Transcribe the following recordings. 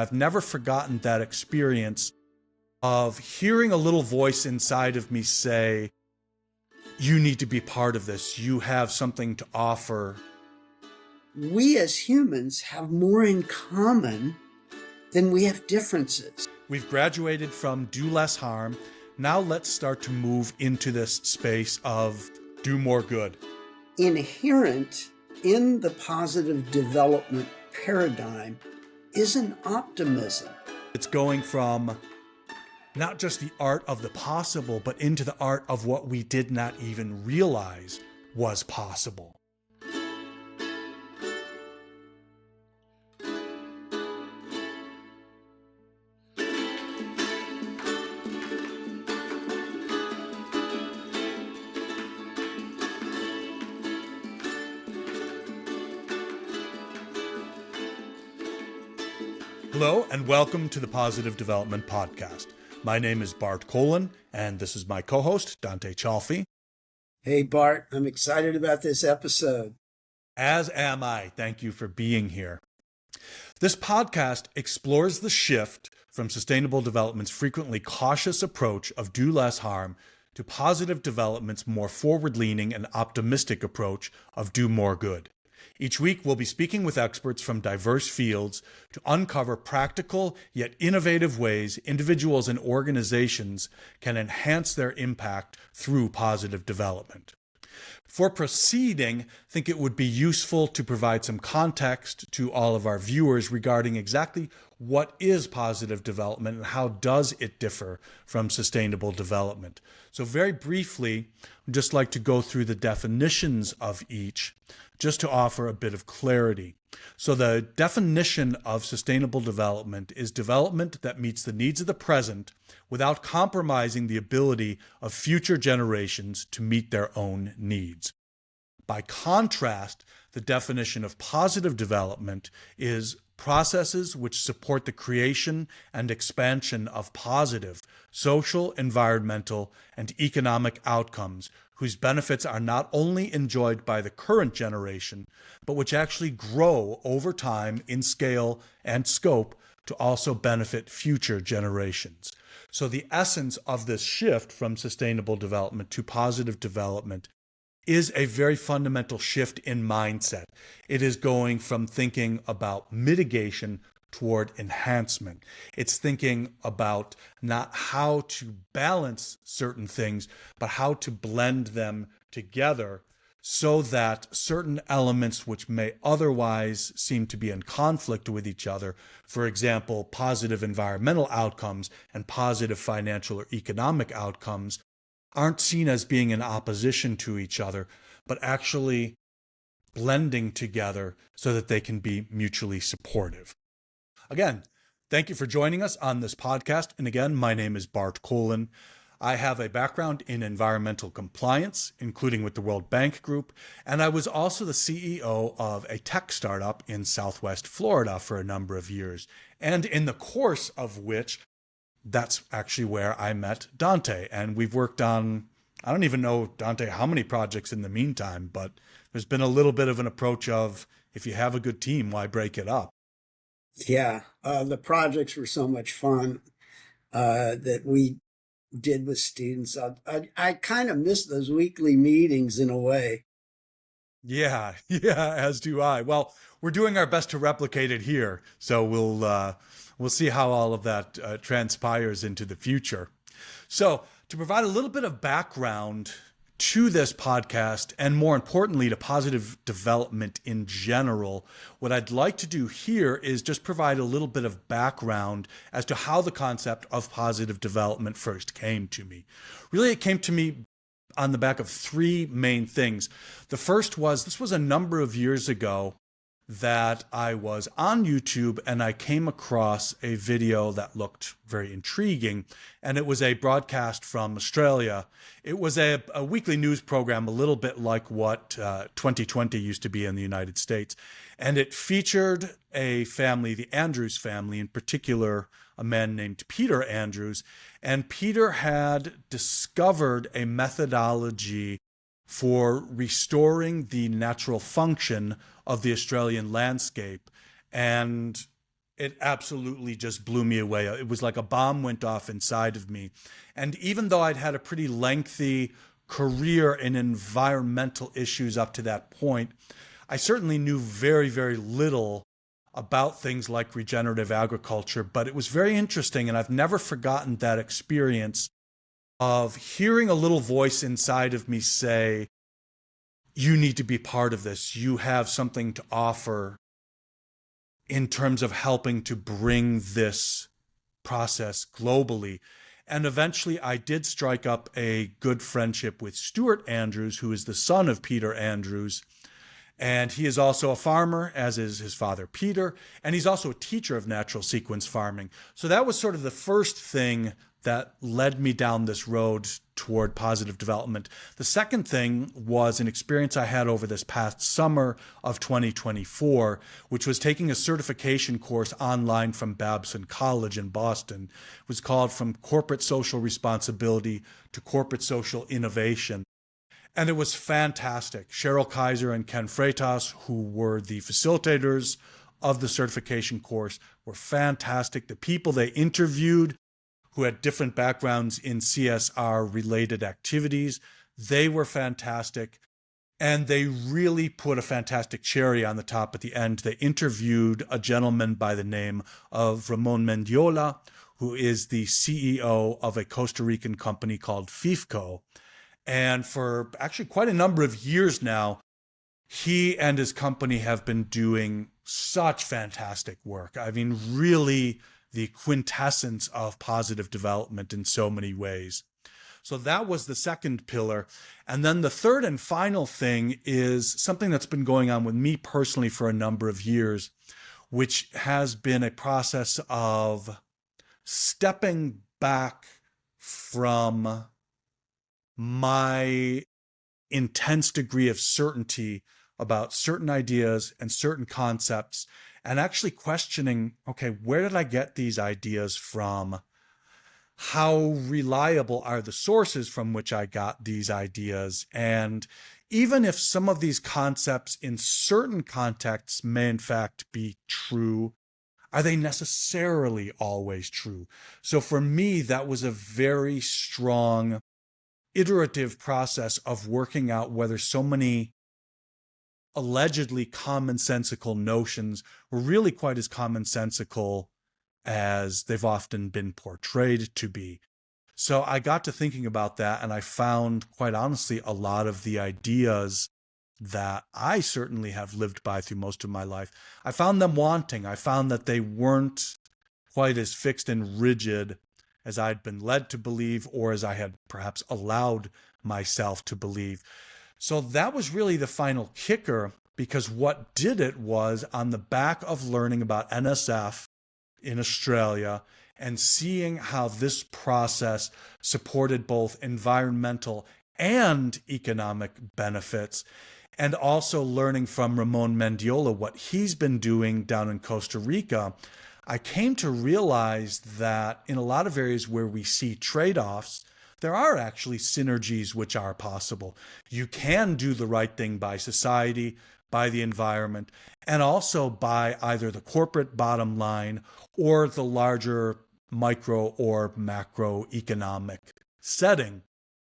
I've never forgotten that experience of hearing a little voice inside of me say, you need to be part of this. You have something to offer. We as humans have more in common than we have differences. We've graduated from do less harm. Now let's start to move into this space of do more good. Inherent in the positive development paradigm is an optimism. It's going from not just the art of the possible, but into the art of what we did not even realize was possible. Hello, and welcome to the Positive Development Podcast. My name is Bart Colen, and this is my co-host, Dante Ciolfi. Hey, Bart, I'm excited about this episode. As am I. Thank you for being here. This podcast explores the shift from sustainable development's frequently cautious approach of do less harm to positive development's more forward-leaning and optimistic approach of do more good. Each week, we'll be speaking with experts from diverse fields to uncover practical yet innovative ways individuals and organizations can enhance their impact through positive development. For proceeding, I think it would be useful to provide some context to all of our viewers regarding exactly what is positive development and how does it differ from sustainable development. So very briefly, I'd just like to go through the definitions of each, just to offer a bit of clarity. So the definition of sustainable development is development that meets the needs of the present without compromising the ability of future generations to meet their own needs. By contrast, the definition of positive development is processes which support the creation and expansion of positive social, environmental, and economic outcomes whose benefits are not only enjoyed by the current generation, but which actually grow over time in scale and scope to also benefit future generations. So the essence of this shift from sustainable development to positive development is a very fundamental shift in mindset. It is going from thinking about mitigation toward enhancement. It's thinking about not how to balance certain things, but how to blend them together so that certain elements which may otherwise seem to be in conflict with each other, for example, positive environmental outcomes and positive financial or economic outcomes, aren't seen as being in opposition to each other, but actually blending together so that they can be mutually supportive. Again, thank you for joining us on this podcast. And again, my name is Bart Colen. I have a background in environmental compliance, including with the World Bank Group, and I was also the CEO of a tech startup in Southwest Florida for a number of years, and in the course of which that's actually where I met Dante. And we've worked on, I don't even know, Dante, how many projects in the meantime, but there's been a little bit of an approach of, if you have a good team, why break it up? Yeah, the projects were so much fun that we did with students. I kind of miss those weekly meetings in a way. Yeah, as do I. Well, we're doing our best to replicate it here, so we'll see how all of that transpires into the future. So, to provide a little bit of background to this podcast, and more importantly, to positive development in general, what I'd like to do here is just provide a little bit of background as to how the concept of positive development first came to me. Really, it came to me on the back of three main things. The first was, this was a number of years ago that I was on YouTube and I came across a video that looked very intriguing, and it was a broadcast from Australia. It was a weekly news program, a little bit like what 2020 used to be in the United States, and it featured a family, the Andrews family, in particular a man named Peter Andrews, and Peter had discovered a methodology for restoring the natural function of the Australian landscape. And It absolutely just blew me away. It was like a bomb went off inside of me. And even though I'd had a pretty lengthy career in environmental issues up to that point, I certainly knew very, very little about things like regenerative agriculture, but it was very interesting. And I've never forgotten that experience of hearing a little voice inside of me say, you need to be part of this. You have something to offer in terms of helping to bring this process globally. And eventually I did strike up a good friendship with Stuart Andrews, who is the son of Peter Andrews. And he is also a farmer, as is his father, Peter. And he's also a teacher of natural sequence farming. So that was sort of the first thing that led me down this road toward positive development. The second thing was an experience I had over this past summer of 2024, which was taking a certification course online from Babson College in Boston. It was called From Corporate Social Responsibility to Corporate Social Innovation. And it was fantastic. Cheryl Kaiser and Ken Freitas, who were the facilitators of the certification course, were fantastic. The people they interviewed, who had different backgrounds in CSR-related activities, they were fantastic. And they really put a fantastic cherry on the top at the end. They interviewed a gentleman by the name of Ramon Mendiola, who is the CEO of a Costa Rican company called FIFCO. And for actually quite a number of years now, he and his company have been doing such fantastic work. I mean, really the quintessence of positive development in so many ways. So that was the second pillar. And then the third and final thing is something that's been going on with me personally for a number of years, which has been a process of stepping back from my intense degree of certainty about certain ideas and certain concepts, and actually questioning, okay, where did I get these ideas from? How reliable are the sources from which I got these ideas? And even if some of these concepts in certain contexts may in fact be true, are they necessarily always true? So for me, that was a very strong iterative process of working out whether so many allegedly commonsensical notions were really quite as commonsensical as they've often been portrayed to be. So I got to thinking about that, and I found, quite honestly, a lot of the ideas that I certainly have lived by through most of my life, I found them wanting. I found that they weren't quite as fixed and rigid as I'd been led to believe, or as I had perhaps allowed myself to believe. So that was really the final kicker, because what did it was, on the back of learning about NSF in Australia and seeing how this process supported both environmental and economic benefits, and also learning from Ramon Mendiola what he's been doing down in Costa Rica, I came to realize that in a lot of areas where we see trade-offs, there are actually synergies which are possible. You can do the right thing by society, by the environment, and also by either the corporate bottom line or the larger micro or macroeconomic setting.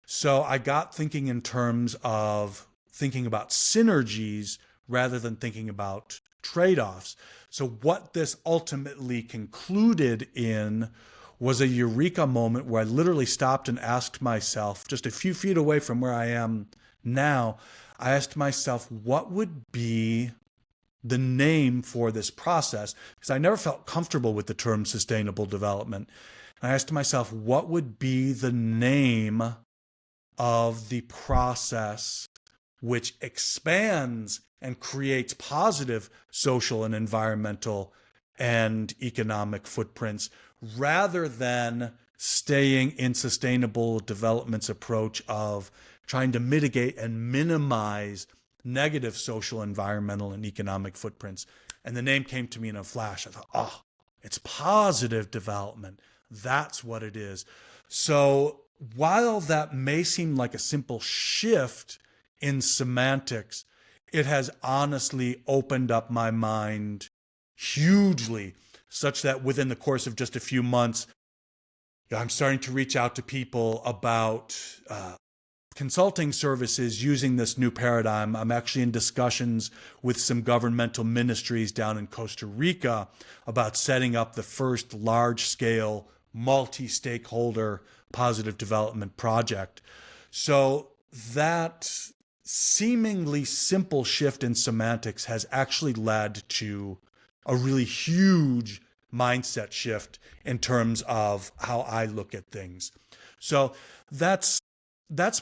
So I got thinking in terms of thinking about synergies rather than thinking about trade-offs. So what this ultimately concluded in was a eureka moment where I literally stopped and asked myself, just a few feet away from where I am now, I asked myself, what would be the name for this process? Because I never felt comfortable with the term sustainable development. And I asked myself, what would be the name of the process which expands and creates positive social and environmental and economic footprints, rather than staying in sustainable development's approach of trying to mitigate and minimize negative social, environmental, and economic footprints. And the name came to me in a flash. I thought, oh, it's positive development. That's what it is. So while that may seem like a simple shift in semantics, it has honestly opened up my mind hugely. such that within the course of just a few months, I'm starting to reach out to people about consulting services using this new paradigm. I'm actually in discussions with some governmental ministries down in Costa Rica about setting up the first large-scale, multi-stakeholder positive development project. So that seemingly simple shift in semantics has actually led to a really huge mindset shift in terms of how I look at things. So that's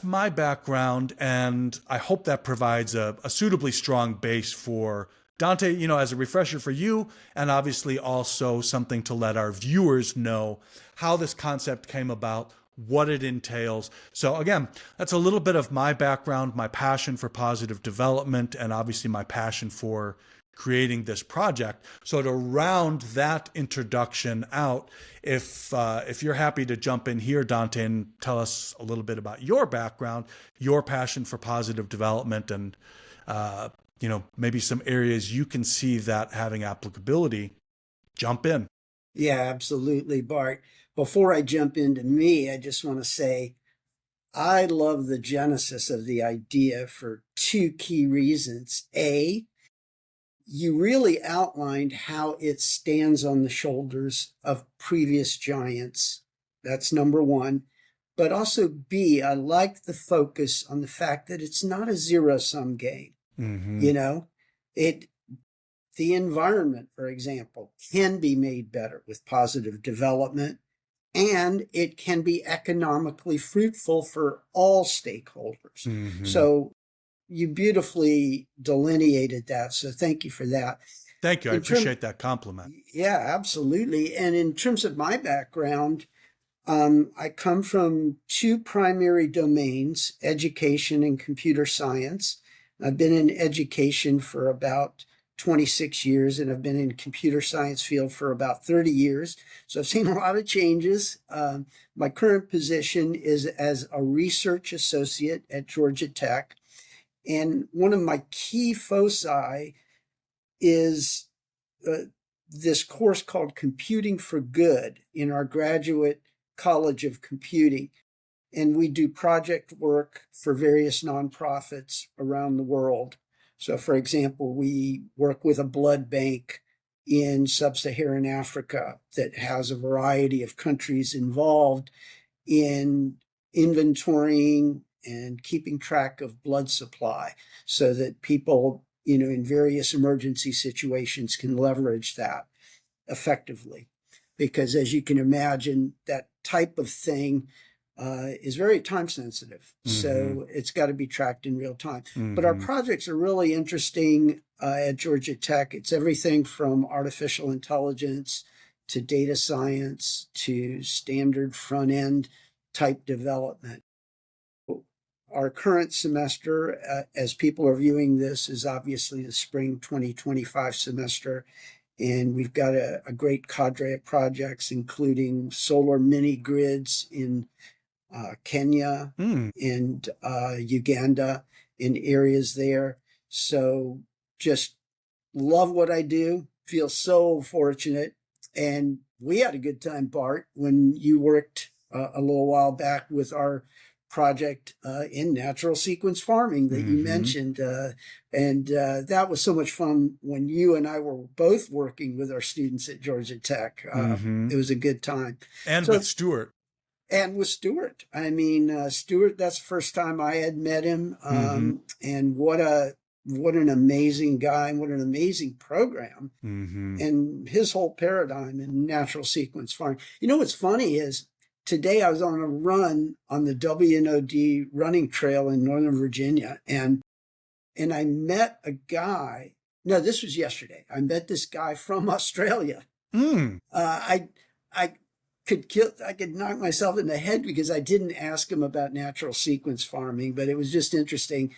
my background, and I hope that provides a suitably strong base for Dante, as a refresher for you, and obviously also something to let our viewers know how this concept came about, what it entails. So again, that's a little bit of my background, my passion for positive development, and obviously my passion for creating this project. So to round that introduction out, if you're happy to jump in here, Dante, and tell us a little bit about your background, your passion for positive development, and maybe some areas you can see that having applicability, jump in. Yeah, absolutely, Bart. Before I jump into me, I just want to say I love the genesis of the idea for two key reasons. A, you really outlined how it stands on the shoulders of previous giants. That's number one. But also, B, I like the focus on the fact that it's not a zero-sum game. Mm-hmm. The environment, for example, can be made better with positive development, and it can be economically fruitful for all stakeholders. Mm-hmm. So you beautifully delineated that. So thank you for that. Thank you. I appreciate that compliment. Yeah, absolutely. And in terms of my background, I come from two primary domains, education and computer science. I've been in education for about 26 years, and I've been in computer science field for about 30 years. So I've seen a lot of changes. My current position is as a research associate at Georgia Tech. And one of my key foci is this course called Computing for Good in our graduate College of Computing. And we do project work for various nonprofits around the world. So, for example, we work with a blood bank in sub-Saharan Africa that has a variety of countries involved in inventorying and keeping track of blood supply so that people, in various emergency situations can leverage that effectively. Because as you can imagine, that type of thing is very time sensitive. Mm-hmm. So it's got to be tracked in real time. Mm-hmm. But our projects are really interesting at Georgia Tech. It's everything from artificial intelligence to data science to standard front end type development. Our current semester, as people are viewing this, is obviously the spring 2025 semester. And we've got a great cadre of projects, including solar mini grids in Kenya and Uganda, in areas there. So just love what I do, feel so fortunate. And we had a good time, Bart, when you worked a little while back with our project in natural sequence farming that you mentioned. And that was so much fun when you and I were both working with our students at Georgia Tech. It was a good time. And with Stuart. And with Stuart. I mean, Stuart, that's the first time I had met him. And what an amazing guy and what an amazing program. And his whole paradigm in natural sequence farming. What's funny is today I was on a run on the WNOD running trail in Northern Virginia, and I met a guy. No, this was yesterday. I met this guy from Australia. I could knock myself in the head because I didn't ask him about natural sequence farming, but it was just interesting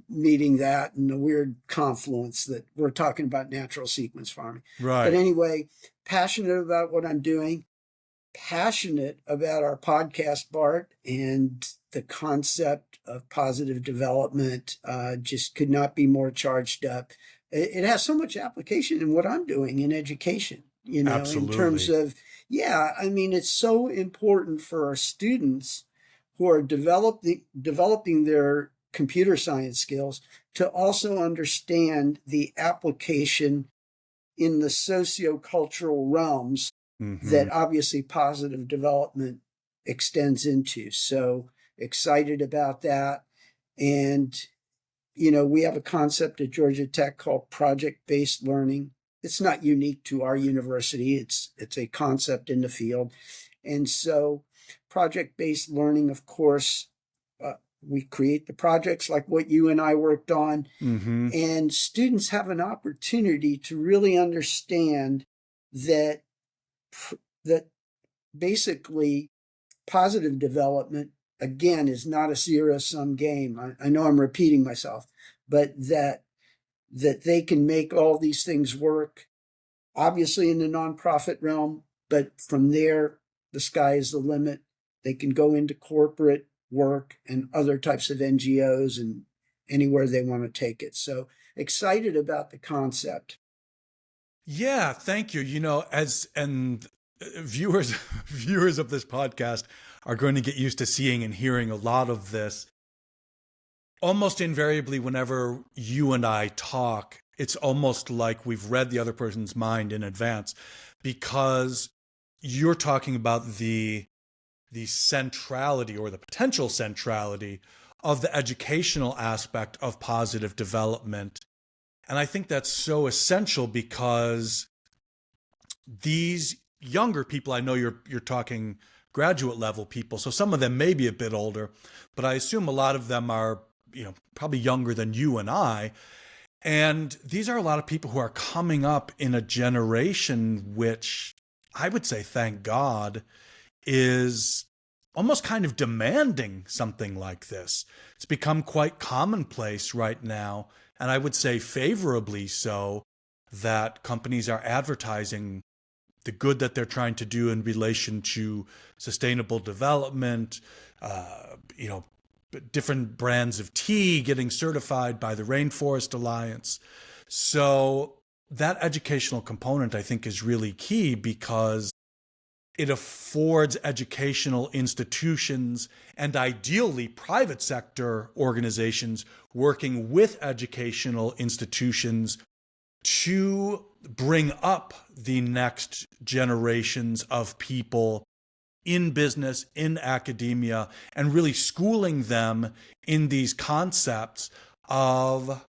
meeting that and the weird confluence that we're talking about natural sequence farming. Right. But anyway, passionate about what I'm doing. Passionate about our podcast, Bart, and the concept of positive development just could not be more charged up. It has so much application in what I'm doing in education. in terms Absolutely. of, yeah, I mean, it's so important for our students who are developing their computer science skills to also understand the application in the sociocultural realms Hmm. that obviously positive development extends into. So excited about that. And, we have a concept at Georgia Tech called project-based learning. It's not unique to our university. It's a concept in the field. And so project-based learning, of course, we create the projects like what you and I worked on, Hmm. and students have an opportunity to really understand that that basically positive development again is not a zero-sum game. I know I'm repeating myself, but that they can make all these things work, obviously in the nonprofit realm, but from there the sky is the limit. They can go into corporate work and other types of NGOs and anywhere they want to take it. So excited about the concept. Yeah, thank you. As and viewers viewers of this podcast are going to get used to seeing and hearing a lot of this. Almost invariably, whenever you and I talk, it's almost like we've read the other person's mind in advance, because you're talking about the centrality or the potential centrality of the educational aspect of positive development. And I think that's so essential because these younger people, I know you're talking graduate level people, so some of them may be a bit older, but I assume a lot of them are, probably younger than you and I. And these are a lot of people who are coming up in a generation which I would say, thank God, is almost kind of demanding something like this. It's become quite commonplace right now, and I would say favorably so, that companies are advertising the good that they're trying to do in relation to sustainable development, you know, different brands of tea getting certified by the Rainforest Alliance. So that educational component, I think, is really key because it affords educational institutions and ideally private sector organizations working with educational institutions to bring up the next generations of people in business, in academia, and really schooling them in these concepts of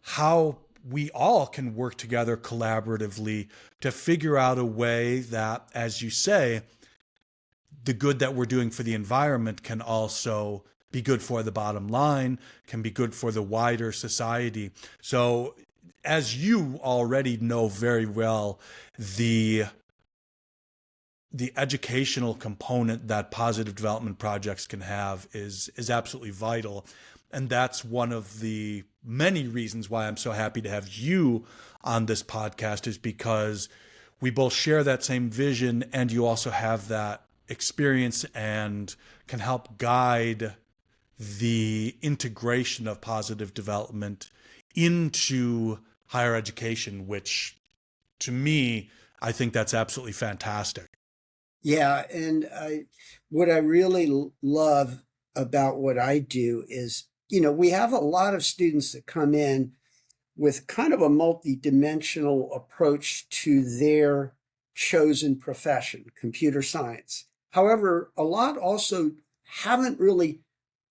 how we all can work together collaboratively to figure out a way that, as you say, the good that we're doing for the environment can also be good for the bottom line, can be good for the wider society. So, as you already know very well, the educational component that positive development projects can have is absolutely vital. And that's one of the many reasons why I'm so happy to have you on this podcast, is because we both share that same vision, and you also have that experience and can help guide the integration of positive development into higher education, which to me, I think that's absolutely fantastic. Yeah, and what I really love about what I do is, we have a lot of students that come in with kind of a multidimensional approach to their chosen profession, computer science. However, a lot also haven't really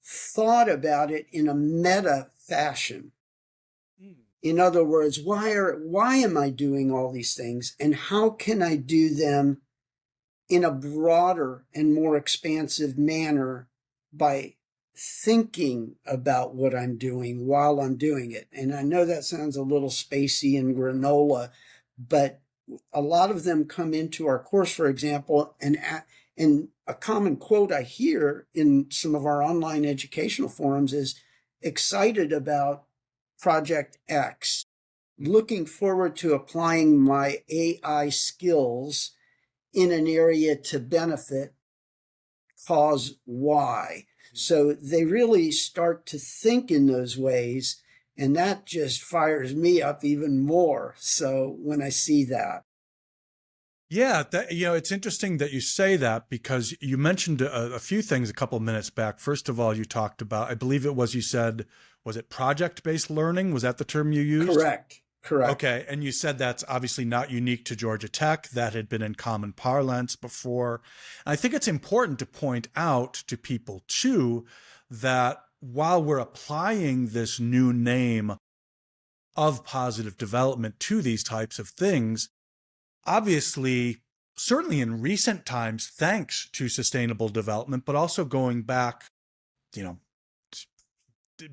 thought about it in a meta fashion. In other words, why am I doing all these things and how can I do them in a broader and more expansive manner by thinking about what I'm doing while I'm doing it. And I know that sounds a little spacey and granola, but a lot of them come into our course, for example, and a common quote I hear in some of our online educational forums is excited about Project X, looking forward to applying my AI skills in an area to benefit cause Y. So they really start to think in those ways, and that just fires me up even more. So when I see that. Yeah, it's interesting that you say that because you mentioned a few things a couple of minutes back. First of all, you talked about, I believe it was, you said, was it project-based learning? Was that the term you used? Correct. Correct. Okay, and you said that's obviously not unique to Georgia Tech. That had been in common parlance before. And I think it's important to point out to people too that while we're applying this new name of positive development to these types of things, obviously, certainly in recent times, thanks to sustainable development, but also going back, you know,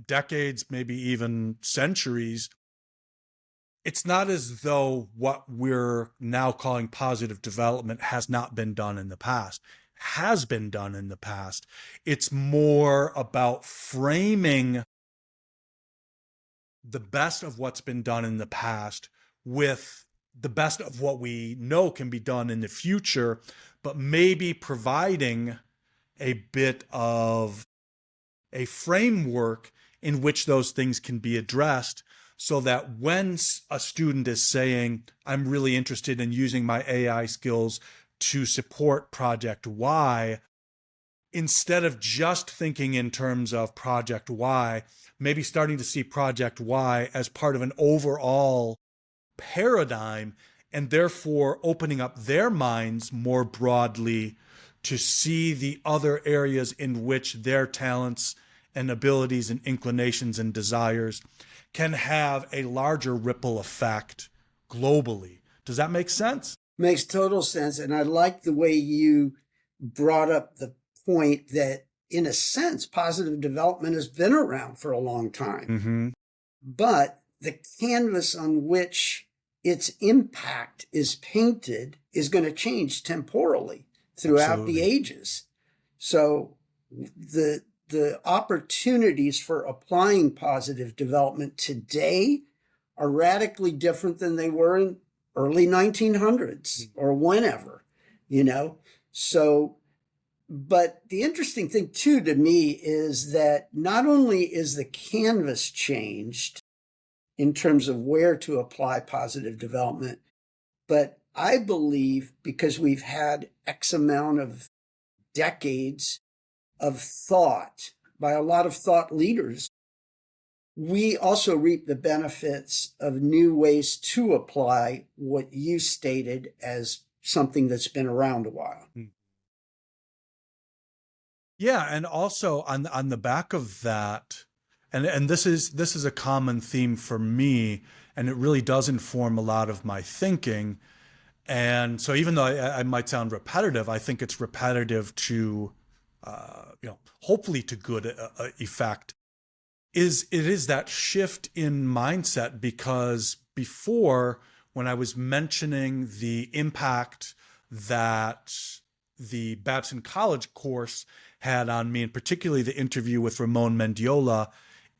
decades, maybe even centuries, it's not as though what we're now calling positive development has not been done in the past. Has been done in the past. It's more about framing the best of what's been done in the past with the best of what we know can be done in the future, but maybe providing a bit of a framework in which those things can be addressed so that when a student is saying, I'm really interested in using my AI skills to support Project Y, instead of just thinking in terms of Project Y, maybe starting to see Project Y as part of an overall paradigm and therefore opening up their minds more broadly to see the other areas in which their talents and abilities and inclinations and desires can have a larger ripple effect globally. Does that make sense? Makes total sense. And I like the way you brought up the point that, in a sense, positive development has been around for a long time. Mm-hmm. But the canvas on which its impact is painted is going to change temporally throughout the Absolutely. ages. So the opportunities for applying positive development today are radically different than they were in early 1900s or whenever, you know. So, but the interesting thing too to me is that not only is the canvas changed in terms of where to apply positive development, but I believe because we've had X amount of decades of thought by a lot of thought leaders, we also reap the benefits of new ways to apply what you stated as something that's been around a while. Yeah, and also on the back of that, and this is a common theme for me, and it really does inform a lot of my thinking. And so even though I might sound repetitive, I think it's repetitive to, hopefully to good effect. It is that shift in mindset because before, when I was mentioning the impact that the Babson College course had on me, and particularly the interview with Ramon Mendiola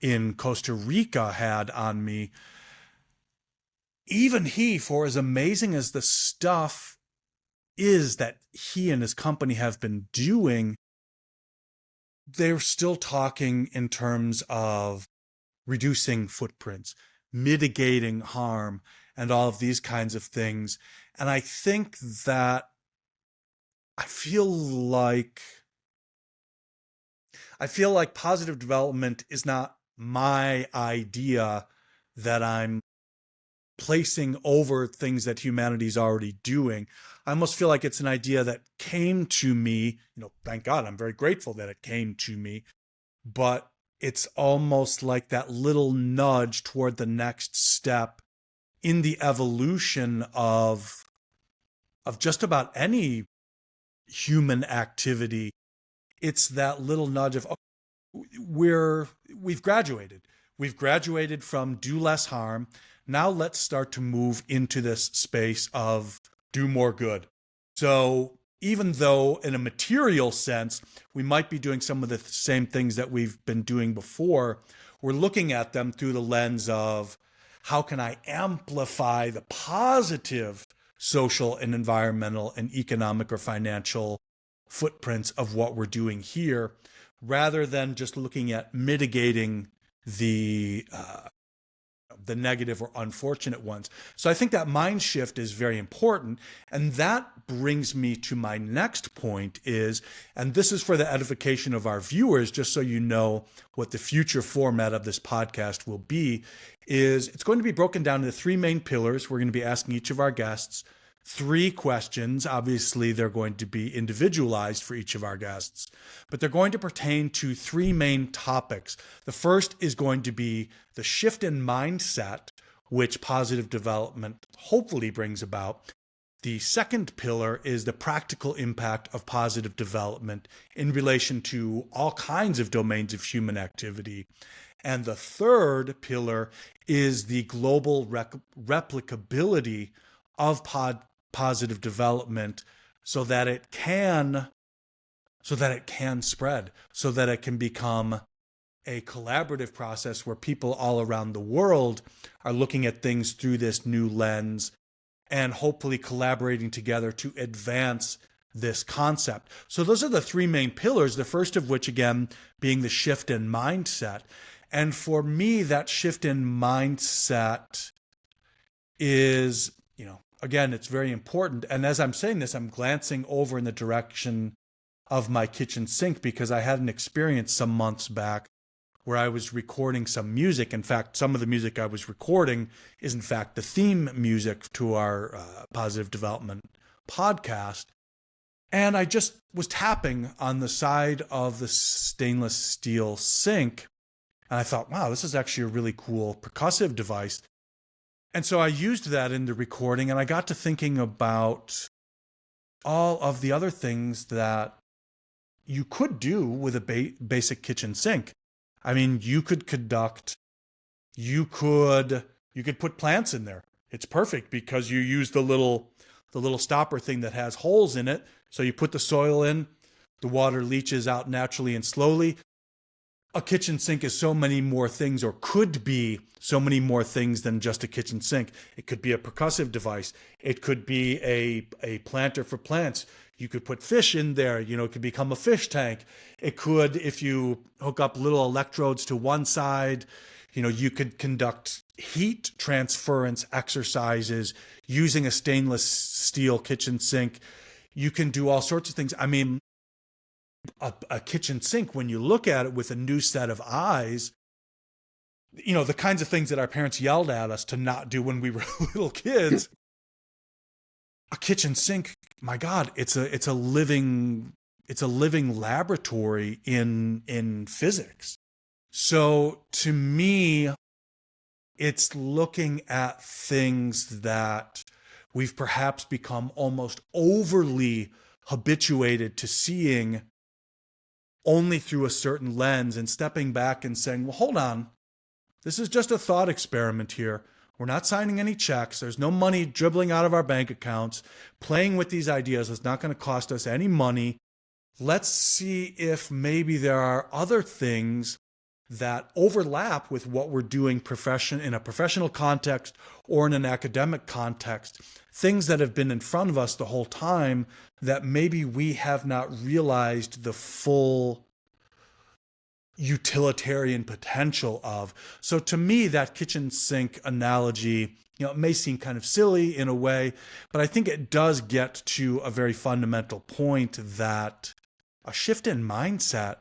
in Costa Rica had on me, even he, for as amazing as the stuff is that he and his company have been doing, they're still talking in terms of reducing footprints, mitigating harm, and all of these kinds of things. And I think that I feel like I feel like positive development is not my idea that I'm placing over things that humanity's already doing. I almost feel like it's an idea that came to me, thank God, I'm very grateful that it came to me, but it's almost like that little nudge toward the next step in the evolution of just about any human activity. It's that little nudge of, we've graduated. We've graduated from do less harm. Now let's start to move into this space of do more good. So even though in a material sense, we might be doing some of the same things that we've been doing before, we're looking at them through the lens of how can I amplify the positive social and environmental and economic or financial footprints of what we're doing here, rather than just looking at mitigating the the negative or unfortunate ones. So I think that mind shift is very important. And that brings me to my next point is, and this is for the edification of our viewers, just so you know what the future format of this podcast will be, is it's going to be broken down into three main pillars. We're going to be asking each of our guests three questions. Obviously, they're going to be individualized for each of our guests, but they're going to pertain to three main topics. The first is going to be the shift in mindset, which positive development hopefully brings about. The second pillar is the practical impact of positive development in relation to all kinds of domains of human activity. And the third pillar is the global replicability of positive development so that it can spread, so that it can become a collaborative process where people all around the world are looking at things through this new lens and hopefully collaborating together to advance this concept. So those are the three main pillars, the first of which, again, being the shift in mindset. And for me, that shift in mindset is, again, it's very important. And as I'm saying this, I'm glancing over in the direction of my kitchen sink because I had an experience some months back where I was recording some music. In fact, some of the music I was recording is, in fact, the theme music to our Positive Development podcast. And I just was tapping on the side of the stainless steel sink. And I thought, wow, this is actually a really cool percussive device. And so I used that in the recording, and I got to thinking about all of the other things that you could do with a basic kitchen sink. I mean, you could put plants in there. It's perfect because you use the little stopper thing that has holes in it. So you put the soil in, the water leaches out naturally and slowly. A kitchen sink is so many more things, or could be so many more things than just a kitchen sink. It could be a percussive device. It could be a planter for plants. You could put fish in there. It could become a fish tank. It could, if you hook up little electrodes to one side, you could conduct heat transference exercises using a stainless steel kitchen sink. You can do all sorts of things. I mean, a kitchen sink, when you look at it with a new set of eyes, the kinds of things that our parents yelled at us to not do when we were little kids. A kitchen sink, my God, it's a living laboratory in physics. So to me, it's looking at things that we've perhaps become almost overly habituated to seeing only through a certain lens, and stepping back and saying, well, hold on, this is just a thought experiment here. We're not signing any checks. There's no money dribbling out of our bank accounts. Playing with these ideas is not going to cost us any money. Let's see if maybe there are other things that overlap with what we're doing in a professional context or in an academic context, things that have been in front of us the whole time that maybe we have not realized the full utilitarian potential of. So to me, that kitchen sink analogy, it may seem kind of silly in a way, but I think it does get to a very fundamental point that a shift in mindset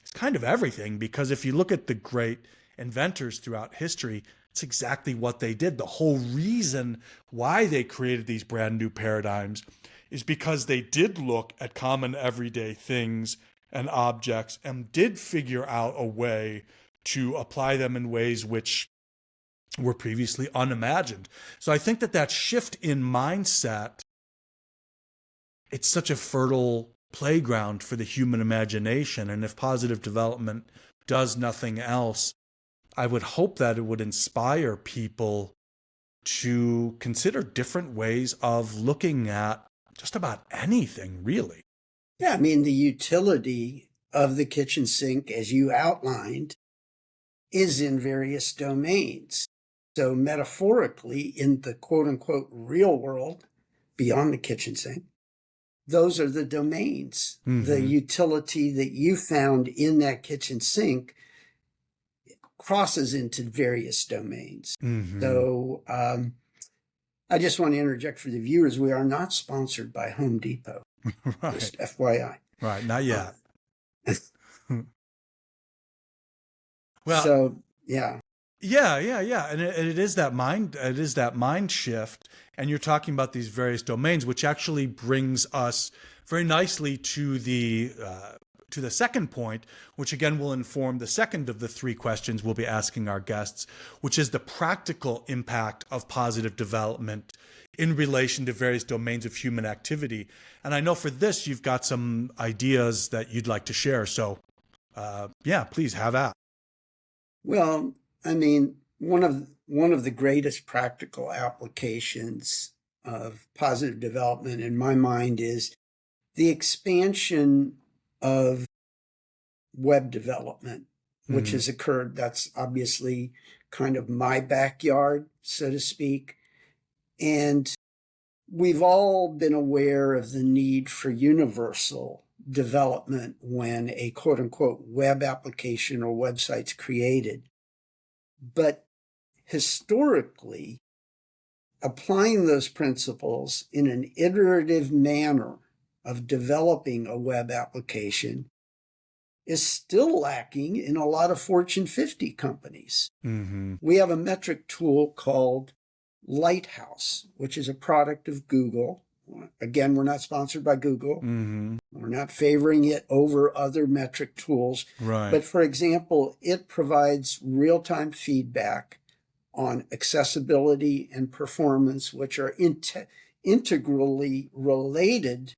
is kind of everything, because if you look at the great inventors throughout history, it's exactly what they did. The whole reason why they created these brand new paradigms is because they did look at common everyday things and objects and did figure out a way to apply them in ways which were previously unimagined. So I think that shift in mindset, it's such a fertile playground for the human imagination. And if positive development does nothing else, I would hope that it would inspire people to consider different ways of looking at just about anything, really. Yeah, I mean, the utility of the kitchen sink, as you outlined, is in various domains. So metaphorically, in the quote-unquote real world, beyond the kitchen sink, those are the domains. Mm-hmm. The utility that you found in that kitchen sink crosses into various domains. Mm-hmm. So I just want to interject for the viewers, we are not sponsored by Home Depot. Right. Just FYI. Right. Not yet. Well, so yeah. Yeah. And it is that mind shift. And you're talking about these various domains, which actually brings us very nicely to the second point, which again will inform the second of the three questions we'll be asking our guests, which is the practical impact of positive development in relation to various domains of human activity. And I know for this, you've got some ideas that you'd like to share. So yeah, please have at. Well, I mean, one of the greatest practical applications of positive development in my mind is the expansion of web development, which has occurred. That's obviously kind of my backyard, so to speak. And we've all been aware of the need for universal development when a quote unquote web application or website's created. But historically, applying those principles in an iterative manner of developing a web application is still lacking in a lot of Fortune 50 companies. Mm-hmm. We have a metric tool called Lighthouse, which is a product of Google. Again, we're not sponsored by Google. Mm-hmm. We're not favoring it over other metric tools. Right. But for example, it provides real-time feedback on accessibility and performance, which are integrally related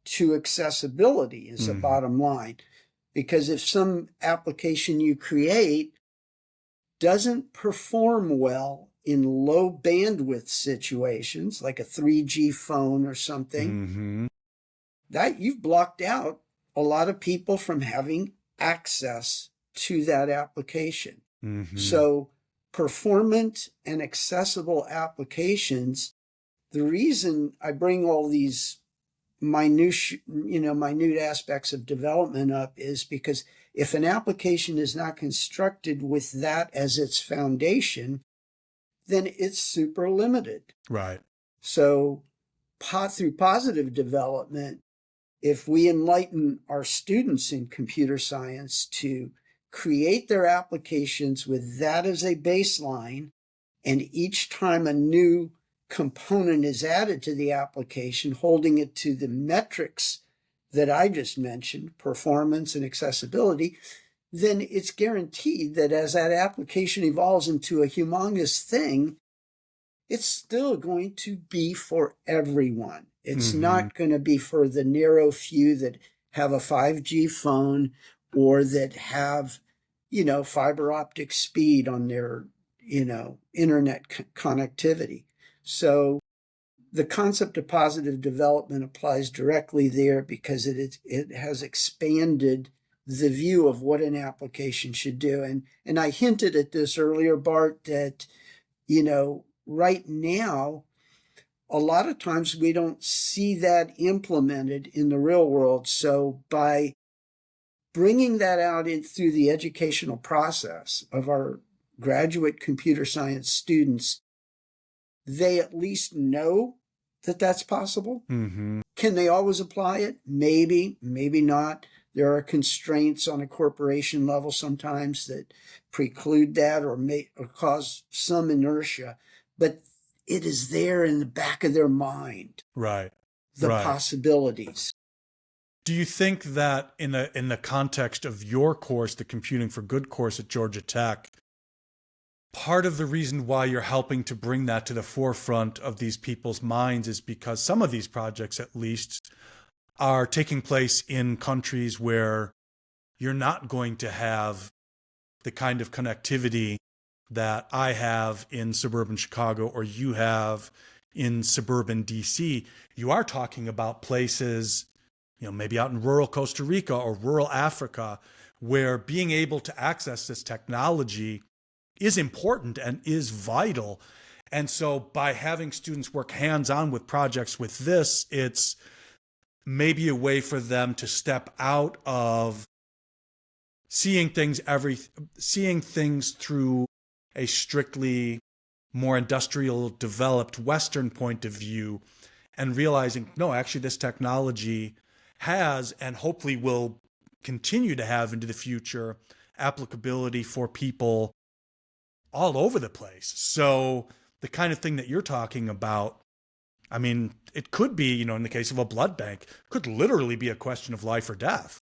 to accessibility is the bottom line. Because if some application you create doesn't perform well in low bandwidth situations, like a 3G phone or something, that you've blocked out a lot of people from having access to that application. So performant and accessible applications, the reason I bring all these minute aspects of development up is because if an application is not constructed with that as its foundation, then it's super limited. Right. So through positive development, if we enlighten our students in computer science to create their applications with that as a baseline, and each time a new component is added to the application, holding it to the metrics that I just mentioned, performance and accessibility, then it's guaranteed that as that application evolves into a humongous thing, it's still going to be for everyone. It's not going to be for the narrow few that have a 5G phone or that have, fiber optic speed on their, internet connectivity. So the concept of positive development applies directly there because it has expanded the view of what an application should do. And I hinted at this earlier, Bart, that, right now, a lot of times we don't see that implemented in the real world. So by bringing that out through the educational process of our graduate computer science students, they at least know that that's possible. Can they always apply it? Maybe, maybe not. There are constraints on a corporation level sometimes that preclude that or cause some inertia, but it is there in the back of their mind. Right. The possibilities. Do you think that in the context of your course, the Computing for Good course at Georgia Tech, part of the reason why you're helping to bring that to the forefront of these people's minds is because some of these projects, at least, are taking place in countries where you're not going to have the kind of connectivity that I have in suburban Chicago or you have in suburban DC. You are talking about places, maybe out in rural Costa Rica or rural Africa, where being able to access this technology is important and is vital. And so by having students work hands-on with projects with this, it's maybe a way for them to step out of seeing things through a strictly more industrial developed Western point of view, and realizing, no, actually this technology has and hopefully will continue to have into the future applicability for people all over the place. So the kind of thing that you're talking about, I mean, it could be, in the case of a blood bank, could literally be a question of life or death.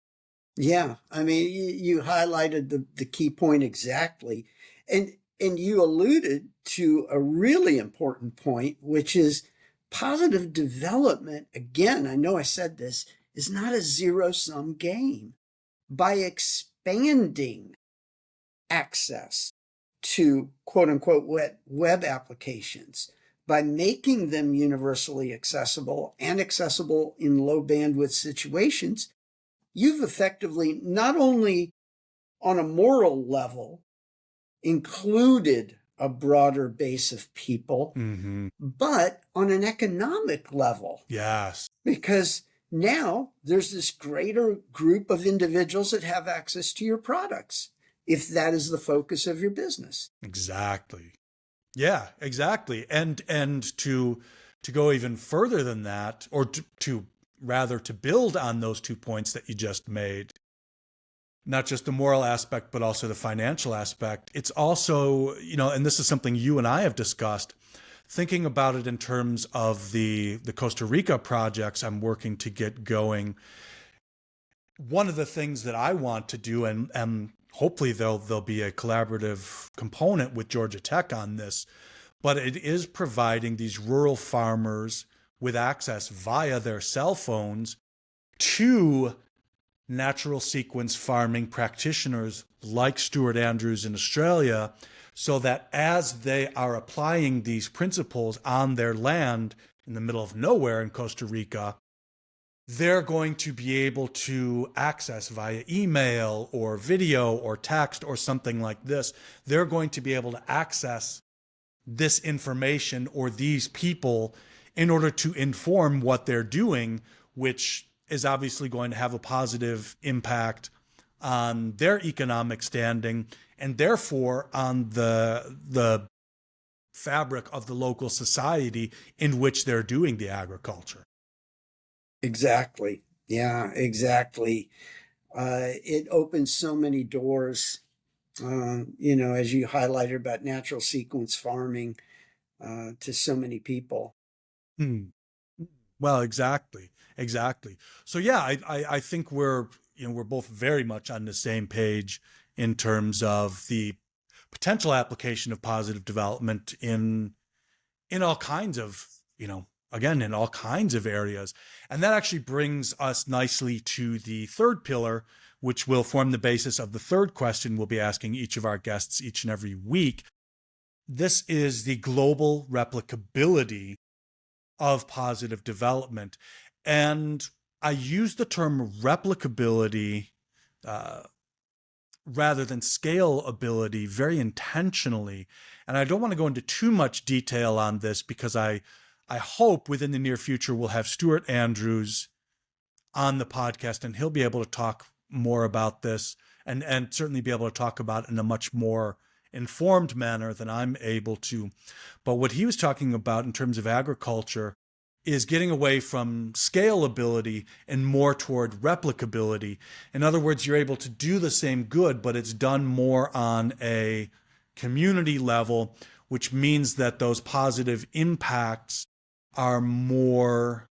Yeah, I mean, you highlighted the key point exactly, and you alluded to a really important point, which is positive development. Again, I know I said this, is not a zero-sum game. By expanding access to quote unquote web applications, by making them universally accessible and accessible in low bandwidth situations, you've effectively not only on a moral level included a broader base of people, but on an economic level. Yes. Because now there's this greater group of individuals that have access to your products, if that is the focus of your business. Exactly. Yeah, exactly. And to go even further than that, or to rather to build on those 2 points that you just made, not just the moral aspect, but also the financial aspect. It's also, and this is something you and I have discussed, thinking about it in terms of the Costa Rica projects I'm working to get going. One of the things that I want to do, and hopefully there'll be a collaborative component with Georgia Tech on this, but it is providing these rural farmers with access via their cell phones to natural sequence farming practitioners like Stuart Andrews in Australia, so that as they are applying these principles on their land in the middle of nowhere in Costa Rica, they're going to be able to access via email or video or text or something like this. They're going to be able to access this information or these people in order to inform what they're doing, which is obviously going to have a positive impact on their economic standing and therefore on the fabric of the local society in which they're doing the agriculture. Exactly. Yeah, exactly. It opens so many doors, as you highlighted about natural sequence farming to so many people. Hmm. Well, exactly, exactly. So yeah, I think we're both very much on the same page in terms of the potential application of positive development in all kinds of, again, in all kinds of areas. And that actually brings us nicely to the third pillar, which will form the basis of the third question we'll be asking each of our guests each and every week. This is the global replicability of positive development. And I use the term replicability rather than scalability very intentionally. And I don't want to go into too much detail on this because I hope within the near future we'll have Stuart Andrews on the podcast and he'll be able to talk more about this and certainly be able to talk about it in a much more informed manner than I'm able to. But what he was talking about in terms of agriculture is getting away from scalability and more toward replicability. In other words, you're able to do the same good, but it's done more on a community level, which means that those positive impacts are more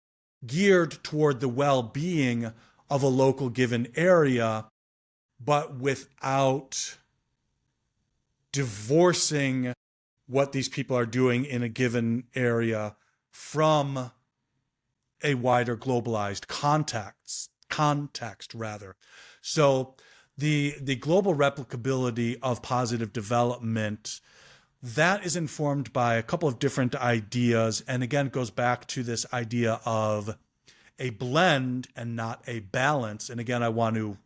geared toward the well-being of a local given area, but without divorcing what these people are doing in a given area from a wider globalized context rather. So the global replicability of positive development, that is informed by a couple of different ideas, and again goes back to this idea of a blend and not a balance. And again, I want to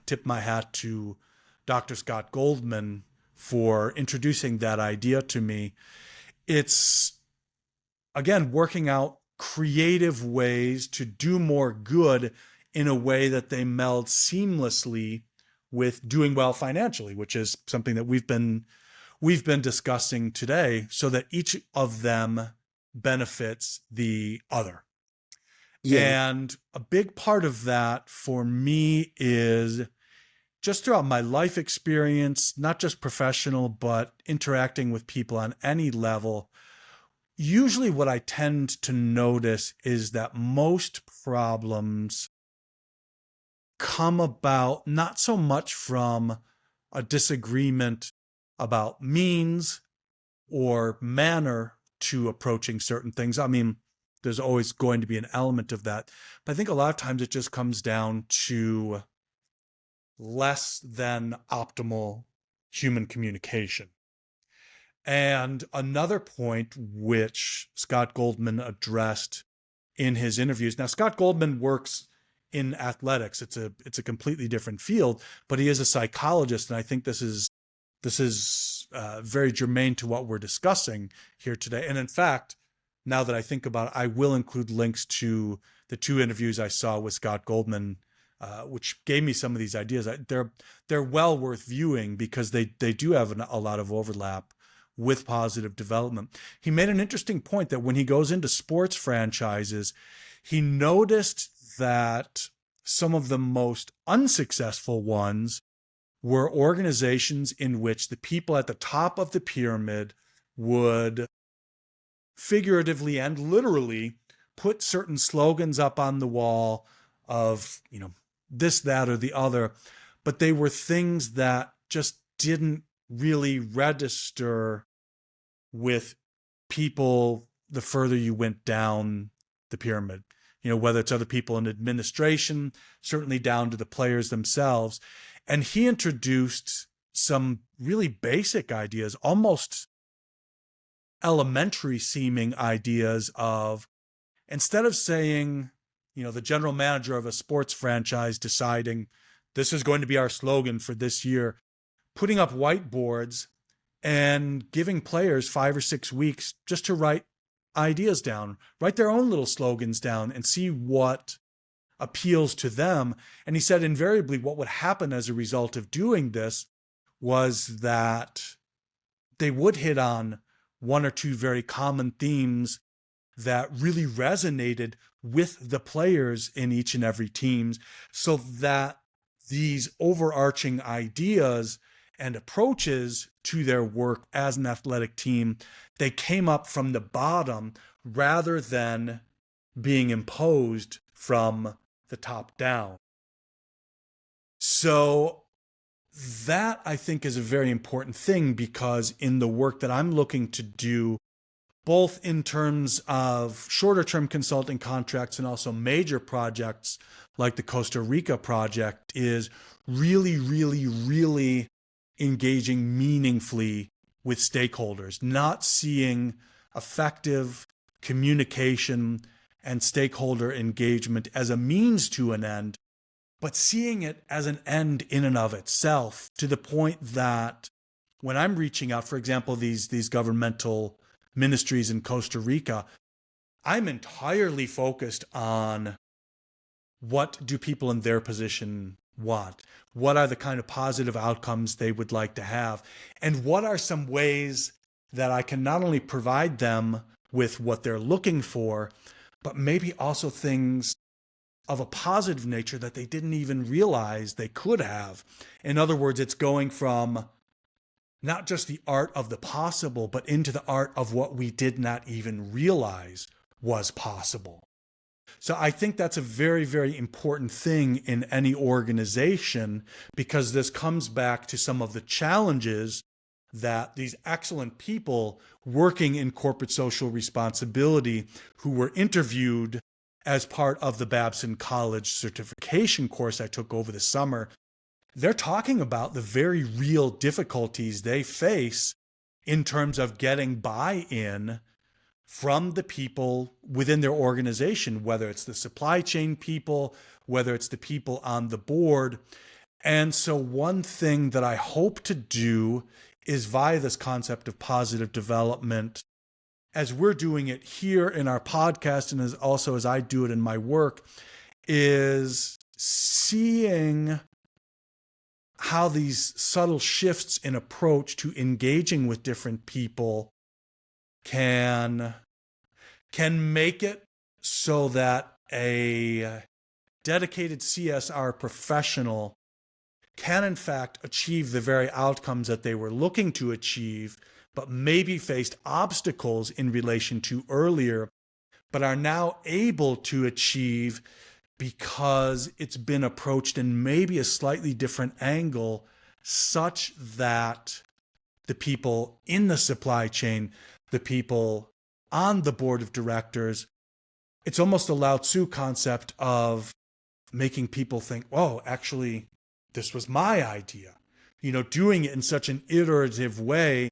tip my hat to Dr. Scott Goldman for introducing that idea to me. It's, again, working out creative ways to do more good in a way that they meld seamlessly with doing well financially, which is something that we've been discussing today, so that each of them benefits the other. Yeah. And a big part of that for me is just throughout my life experience, not just professional, but interacting with people on any level. Usually what I tend to notice is that most problems come about not so much from a disagreement about means or manner to approaching certain things. I mean, there's always going to be an element of that. But I think a lot of times it just comes down to less than optimal human communication. And another point which Scott Goldman addressed in his interviews. Now, Scott Goldman works in athletics. It's a completely different field, but he is a psychologist, and I think this is very germane to what we're discussing here today. And in fact, now that I think about it, I will include links to the 2 interviews I saw with Scott Goldman, which gave me some of these ideas. They're well worth viewing because they do have a lot of overlap with positive development. He made an interesting point that when he goes into sports franchises, he noticed that some of the most unsuccessful ones were organizations in which the people at the top of the pyramid would figuratively and literally put certain slogans up on the wall of, this, that, or the other, but they were things that just didn't really register with people the further you went down the pyramid. Whether it's other people in administration, certainly down to the players themselves. And he introduced some really basic ideas, almost elementary seeming ideas of, instead of saying, the general manager of a sports franchise deciding this is going to be our slogan for this year, putting up whiteboards and giving players 5 or 6 weeks just to write ideas down, write their own little slogans down and see what appeals to them. And he said invariably what would happen as a result of doing this was that they would hit on 1 or 2 very common themes that really resonated with the players in each and every team, so that these overarching ideas and approaches to their work as an athletic team, they came up from the bottom rather than being imposed from the top down. So that, I think, is a very important thing, because in the work that I'm looking to do, both in terms of shorter term consulting contracts and also major projects like the Costa Rica project, is really, really, really engaging meaningfully with stakeholders, not seeing effective communication and stakeholder engagement as a means to an end, but seeing it as an end in and of itself, to the point that when I'm reaching out, for example, these governmental ministries in Costa Rica, I'm entirely focused on what do people in their position want? What are the kind of positive outcomes they would like to have? And what are some ways that I can not only provide them with what they're looking for, but maybe also things of a positive nature that they didn't even realize they could have. In other words, it's going from not just the art of the possible, but into the art of what we did not even realize was possible. So I think that's a very, very important thing in any organization, because this comes back to some of the challenges that these excellent people working in corporate social responsibility, who were interviewed as part of the Babson College certification course I took over the summer, they're talking about the very real difficulties they face in terms of getting buy-in from the people within their organization, whether it's the supply chain people, whether it's the people on the board. And so one thing that I hope to do is, via this concept of positive development, as we're doing it here in our podcast, and as I do it in my work, is seeing how these subtle shifts in approach to engaging with different people can make it so that a dedicated CSR professional can in fact achieve the very outcomes that they were looking to achieve, but maybe faced obstacles in relation to earlier, but are now able to achieve because it's been approached in maybe a slightly different angle, such that the people in the supply chain, the people on the board of directors, it's almost a Lao Tzu concept of making people think, oh, actually, this was my idea. Doing it in such an iterative way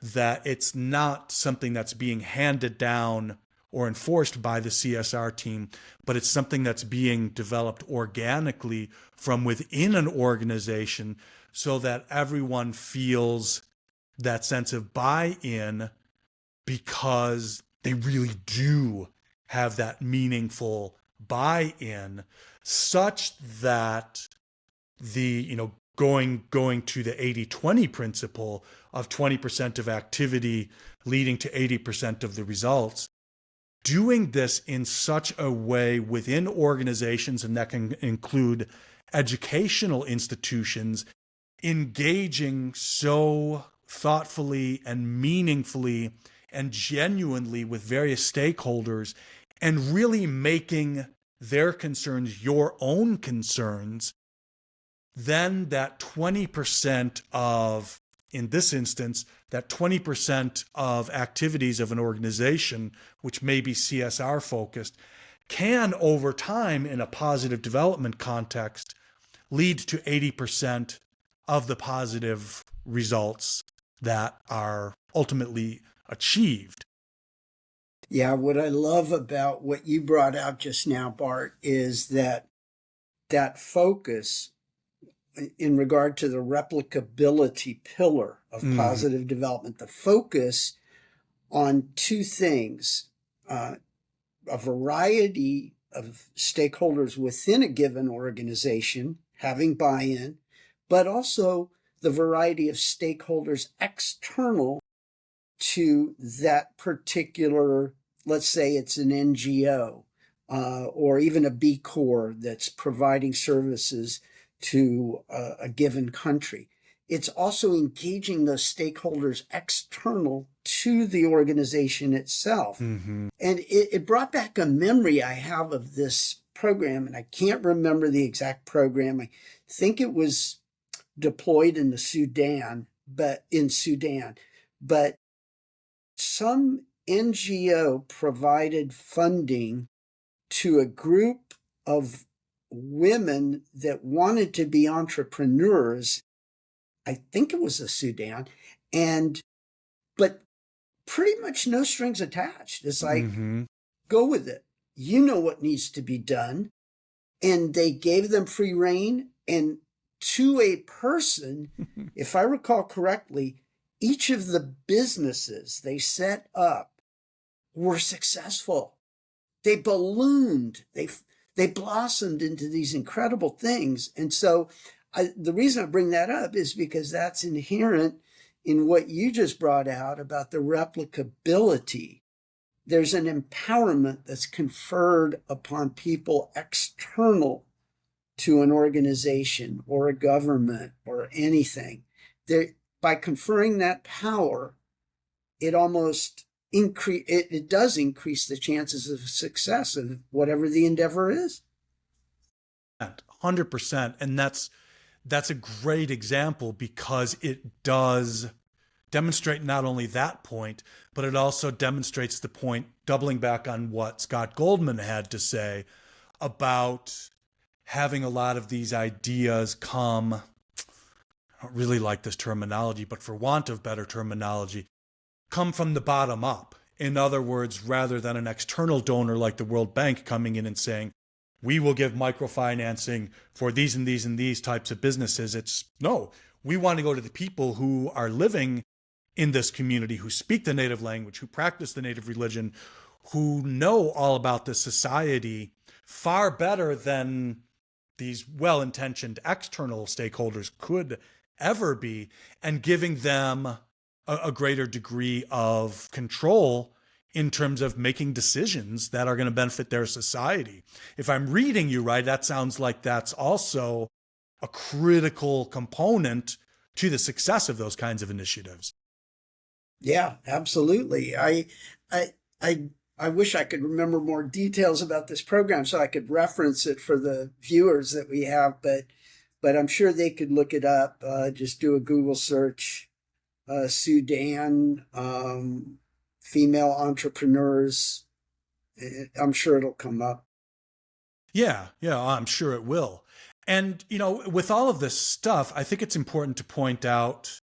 that it's not something that's being handed down or enforced by the CSR team, but it's something that's being developed organically from within an organization so that everyone feels that sense of buy-in because they really do have that meaningful buy-in, such that the, going to the 80-20 principle of 20% of activity leading to 80% of the results, doing this in such a way within organizations, and that can include educational institutions, engaging so thoughtfully and meaningfully and genuinely with various stakeholders, and really making their concerns your own concerns, then that 20% of, in this instance, that 20% of activities of an organization, which may be CSR focused, can over time in a positive development context lead to 80% of the positive results that are ultimately achieved. Yeah, what I love about what you brought out just now, Bart, is that focus in regard to the replicability pillar of positive development, the focus on two things, a variety of stakeholders within a given organization having buy-in, but also the variety of stakeholders external to that particular, let's say it's an NGO or even a B Corp that's providing services to a given country. It's also engaging those stakeholders external to the organization itself. And it brought back a memory I have of this program, and I can't remember the exact program. I think it was deployed in the Sudan, but some NGO provided funding to a group of women that wanted to be entrepreneurs. I think it was the Sudan, but pretty much no strings attached. It's like, go with it. You know what needs to be done. And they gave them free rein. And to a person, if I recall correctly, each of the businesses they set up were successful. They ballooned. They blossomed into these incredible things. And so the reason I bring that up is because that's inherent in what you just brought out about the replicability. There's an empowerment that's conferred upon people external to an organization or a government or anything. By conferring that power, it almost it does increase the chances of success of whatever the endeavor is. 100%. And that's a great example because it does demonstrate not only that point, but it also demonstrates the point, doubling back on what Scott Goldman had to say about having a lot of these ideas come, I don't really like this terminology, but for want of better terminology, come from the bottom up. In other words, rather than an external donor like the World Bank coming in and saying, we will give microfinancing for these and these and these types of businesses. It's no, we want to go to the people who are living in this community, who speak the native language, who practice the native religion, who know all about this society far better than these well-intentioned external stakeholders could ever be, and giving them a greater degree of control in terms of making decisions that are going to benefit their society. If I'm reading you right, that sounds like that's also a critical component to the success of those kinds of initiatives. Yeah, absolutely. I, I, I wish I could remember more details about this program so I could reference it for the viewers that we have, but I'm sure they could look it up. Just do a Google search, Sudan, female entrepreneurs. I'm sure it'll come up. Yeah, I'm sure it will. And, with all of this stuff, I think it's important to point out,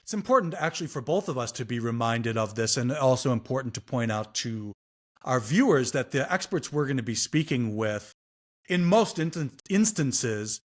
it's important actually for both of us to be reminded of this, and also important to point out to our viewers that the experts we're going to be speaking with, in most instances,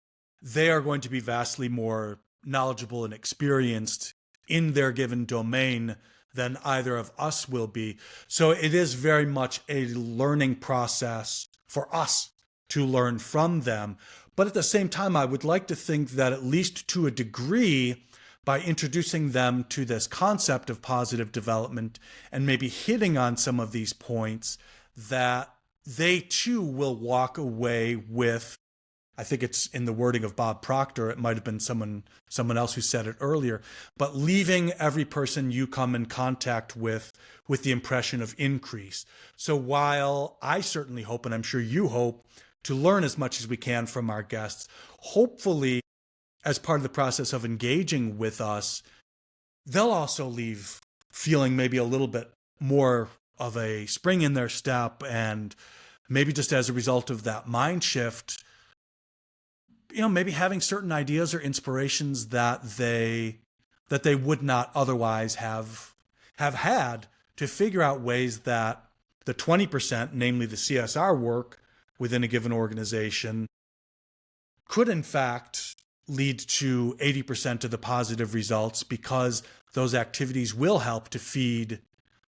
they are going to be vastly more knowledgeable and experienced in their given domain than either of us will be. So it is very much a learning process for us to learn from them. But at the same time, I would like to think that at least to a degree, by introducing them to this concept of positive development and maybe hitting on some of these points, that they too will walk away with, I think it's in the wording of Bob Proctor, it might have been someone else who said it earlier, but leaving every person you come in contact with the impression of increase. So while I certainly hope, and I'm sure you hope, to learn as much as we can from our guests, hopefully as part of the process of engaging with us, they'll also leave feeling maybe a little bit more of a spring in their step, and maybe just as a result of that mind shift, maybe having certain ideas or inspirations that they would not otherwise have had, to figure out ways that the 20%, namely the CSR work within a given organization, could in fact lead to 80% of the positive results, because those activities will help to feed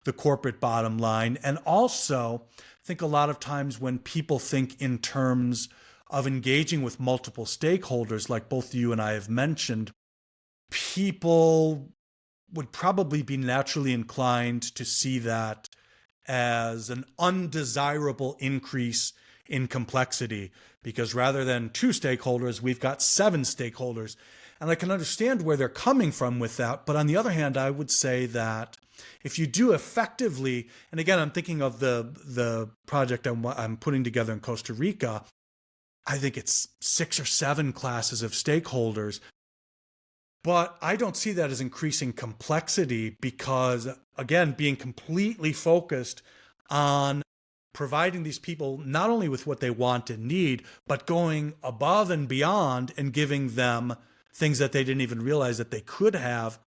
the corporate bottom line. And also, I think a lot of times when people think in terms of engaging with multiple stakeholders, like both you and I have mentioned, people would probably be naturally inclined to see that as an undesirable increase in complexity, because rather than 2 stakeholders, we've got 7 stakeholders. And I can understand where they're coming from with that. But on the other hand, I would say that if you do effectively, and again, I'm thinking of the project I'm putting together in Costa Rica, I think it's 6 or 7 classes of stakeholders. But I don't see that as increasing complexity, because, again, being completely focused on providing these people not only with what they want and need, but going above and beyond and giving them things that they didn't even realize that they could have.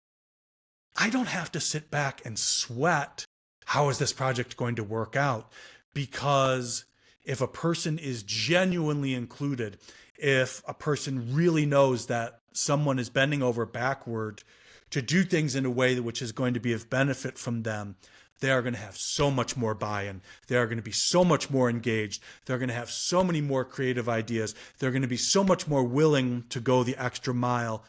I don't have to sit back and sweat, how is this project going to work out? Because if a person is genuinely included, if a person really knows that someone is bending over backward to do things in a way which is going to be of benefit from them, they are going to have so much more buy-in. They are going to be so much more engaged. They're going to have so many more creative ideas. They're going to be so much more willing to go the extra mile,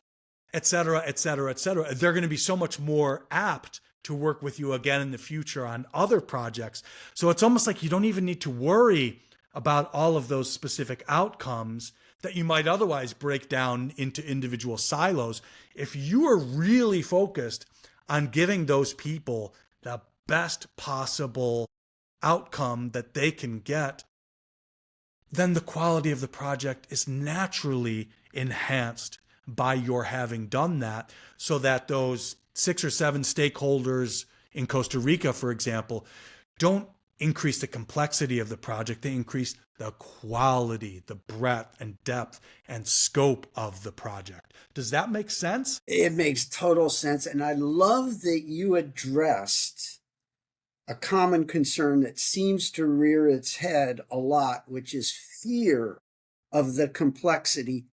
et cetera, et cetera, et cetera. They're going to be so much more apt to work with you again in the future on other projects. So it's almost like you don't even need to worry about all of those specific outcomes that you might otherwise break down into individual silos. If you are really focused on giving those people the best possible outcome that they can get, then the quality of the project is naturally enhanced by your having done that, so that those 6 or 7 stakeholders in Costa Rica, for example, don't increase the complexity of the project. They increase the quality, the breadth and depth and scope of the project. Does that make sense? It makes total sense. And I love that you addressed a common concern that seems to rear its head a lot, which is fear of the complexity.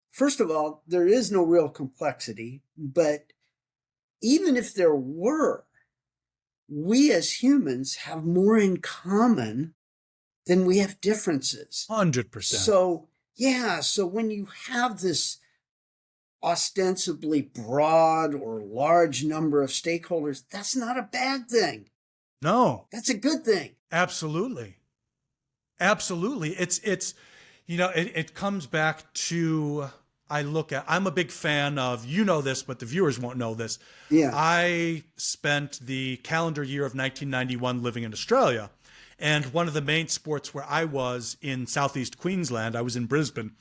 First of all, there is no real complexity, but even if there were, we as humans have more in common than we have differences. 100%. So Yeah. So when you have this ostensibly broad or large number of stakeholders, that's not a bad thing. No, That's a good thing. absolutely. Absolutely. It comes back to, I'm a big fan of, you know this, but the viewers won't know this. Yeah. I spent the calendar year of 1991 living in Australia. And one of the main sports where I was in southeast Queensland, I was in Brisbane.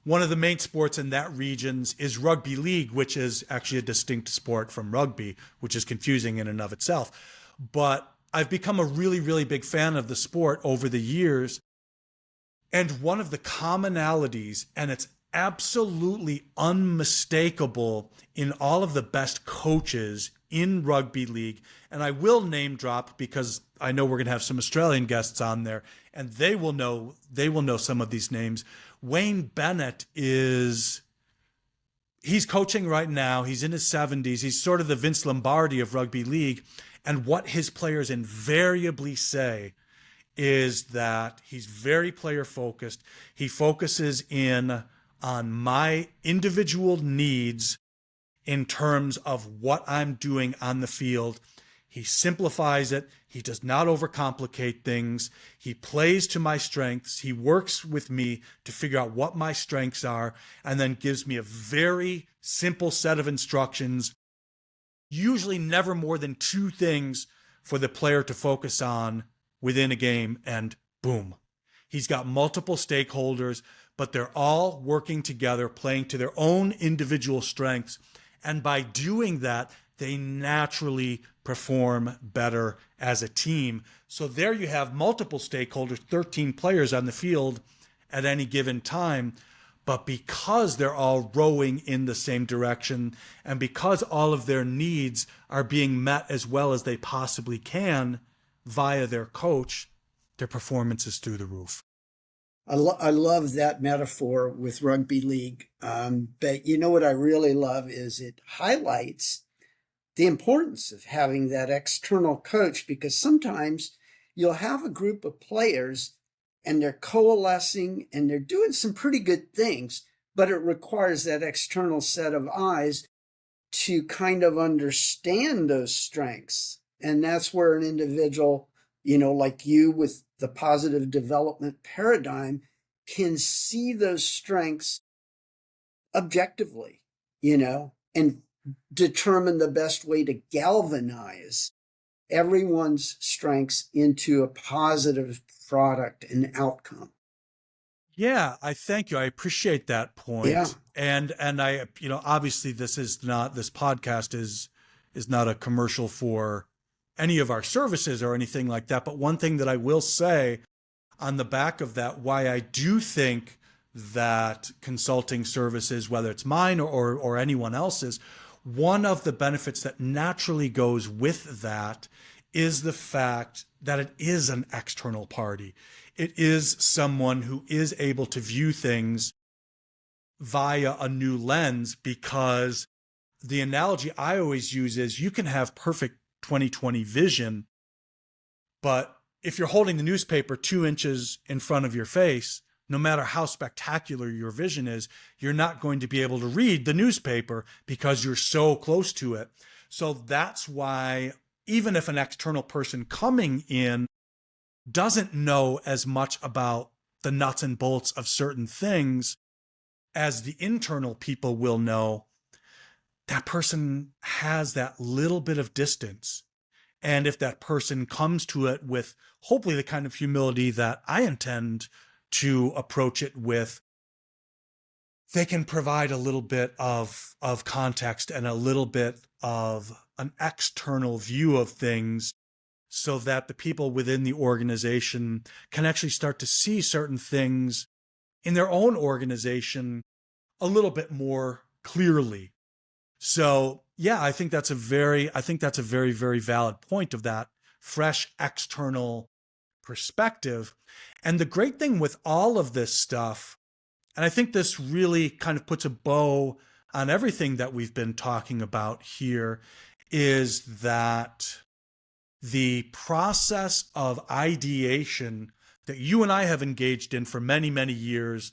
One of the main sports in that region is rugby league, which is actually a distinct sport from rugby, which is confusing in and of itself. But I've become a really, really big fan of the sport over the years. And one of the commonalities, and it's absolutely unmistakable in all of the best coaches in rugby league, and I will name drop because I know we're going to have some Australian guests on there, and they will know some of these names. Wayne Bennett he's coaching right now. He's in his 70s. He's sort of the Vince Lombardi of rugby league. And what his players invariably say is that he's very player focused. He focuses in on my individual needs in terms of what I'm doing on the field. He simplifies it. He does not overcomplicate things. He plays to my strengths. He works with me to figure out what my strengths are and then gives me a very simple set of instructions, usually never more than two things for the player to focus on within a game, and boom. He's got multiple stakeholders, but they're all working together, playing to their own individual strengths. And by doing that, they naturally perform better as a team. So there you have multiple stakeholders, 13 players on the field at any given time. But because they're all rowing in the same direction and because all of their needs are being met as well as they possibly can via their coach, their performance is through the roof. I love that metaphor with rugby league. But you know what I really love is it highlights the importance of having that external coach, because sometimes you'll have a group of players and they're coalescing and they're doing some pretty good things, but it requires that external set of eyes to kind of understand those strengths. And that's where an individual, like you with the positive development paradigm, can see those strengths objectively, and determine the best way to galvanize everyone's strengths into a positive product and outcome. Yeah, I thank you. I appreciate that Yeah. point. And I, obviously this podcast is not a commercial for any of our services or anything like that. But one thing that I will say on the back of that, why I do think that consulting services, whether it's mine or anyone else's, one of the benefits that naturally goes with that is the fact that it is an external party. It is someone who is able to view things via a new lens, because the analogy I always use is you can have perfect 20/20 vision, but if you're holding the newspaper 2 inches in front of your face, no matter how spectacular your vision is, you're not going to be able to read the newspaper because you're so close to it. So that's why even if an external person coming in doesn't know as much about the nuts and bolts of certain things as the internal people will know, that person has that little bit of distance. And if that person comes to it with hopefully the kind of humility that I intend to approach it with, they can provide a little bit of context and a little bit of an external view of things, so that the people within the organization can actually start to see certain things in their own organization a little bit more clearly. So yeah, I think that's a very, very valid point of that fresh external perspective. And the great thing with all of this stuff, and I think this really kind of puts a bow on everything that we've been talking about here, is that the process of ideation that you and I have engaged in for many, many years,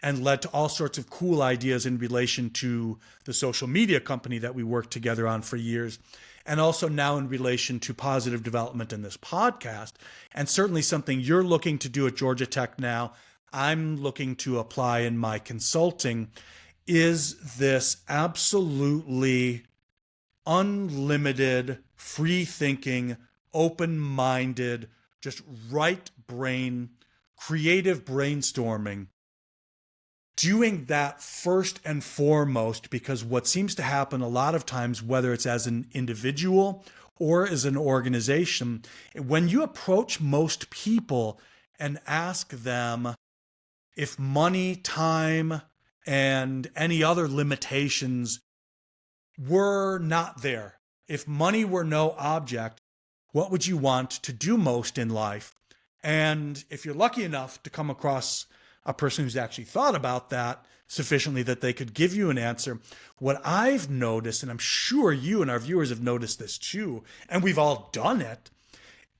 and led to all sorts of cool ideas in relation to the social media company that we worked together on for years, and also now in relation to positive development in this podcast, and certainly something you're looking to do at Georgia Tech now, I'm looking to apply in my consulting, is this absolutely unlimited, free thinking, open minded, just right brain, creative brainstorming. Doing that first and foremost, because what seems to happen a lot of times, whether it's as an individual or as an organization, when you approach most people and ask them if money, time, and any other limitations were not there, if money were no object, what would you want to do most in life? And if you're lucky enough to come across a person who's actually thought about that sufficiently that they could give you an answer, what I've noticed, and I'm sure you and our viewers have noticed this too, and we've all done it,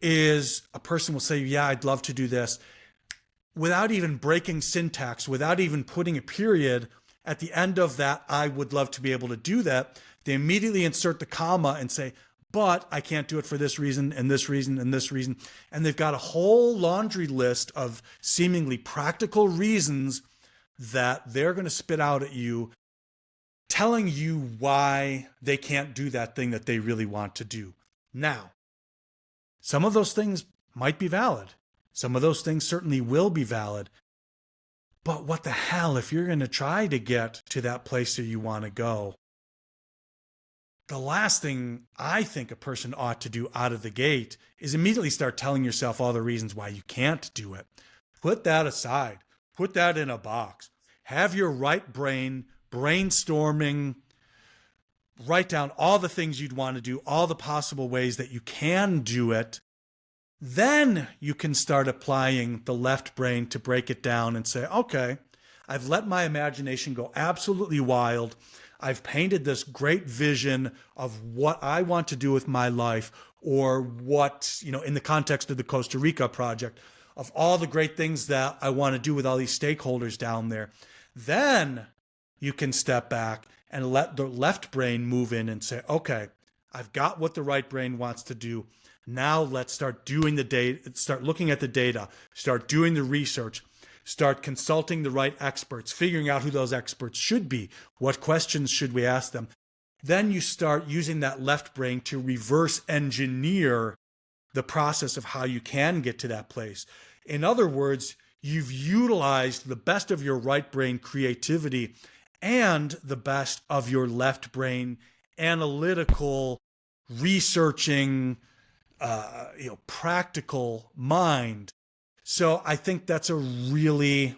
is a person will say, yeah, I'd love to do this, without even breaking syntax, without even putting a period at the end of that, I would love to be able to do that. They immediately insert the comma and say, but I can't do it for this reason and this reason and this reason. And they've got a whole laundry list of seemingly practical reasons that they're going to spit out at you, telling you why they can't do that thing that they really want to do. Now, some of those things might be valid. Some of those things certainly will be valid. But what the hell, if you're going to try to get to that place that you want to go, the last thing I think a person ought to do out of the gate is immediately start telling yourself all the reasons why you can't do it. Put that aside. Put that in a box. Have your right brain brainstorming. Write down all the things you'd want to do, all the possible ways that you can do it. Then you can start applying the left brain to break it down and say, okay, I've let my imagination go absolutely wild. I've painted this great vision of what I want to do with my life, or what, in the context of the Costa Rica project, of all the great things that I want to do with all these stakeholders down there. Then you can step back and let the left brain move in and say, okay, I've got what the right brain wants to do. Now let's start doing the data, start looking at the data, start doing the research, start consulting the right experts, figuring out who those experts should be, what questions should we ask them. Then you start using that left brain to reverse engineer the process of how you can get to that place. In other words, you've utilized the best of your right brain creativity and the best of your left brain analytical, researching, practical mind. So I think that's a really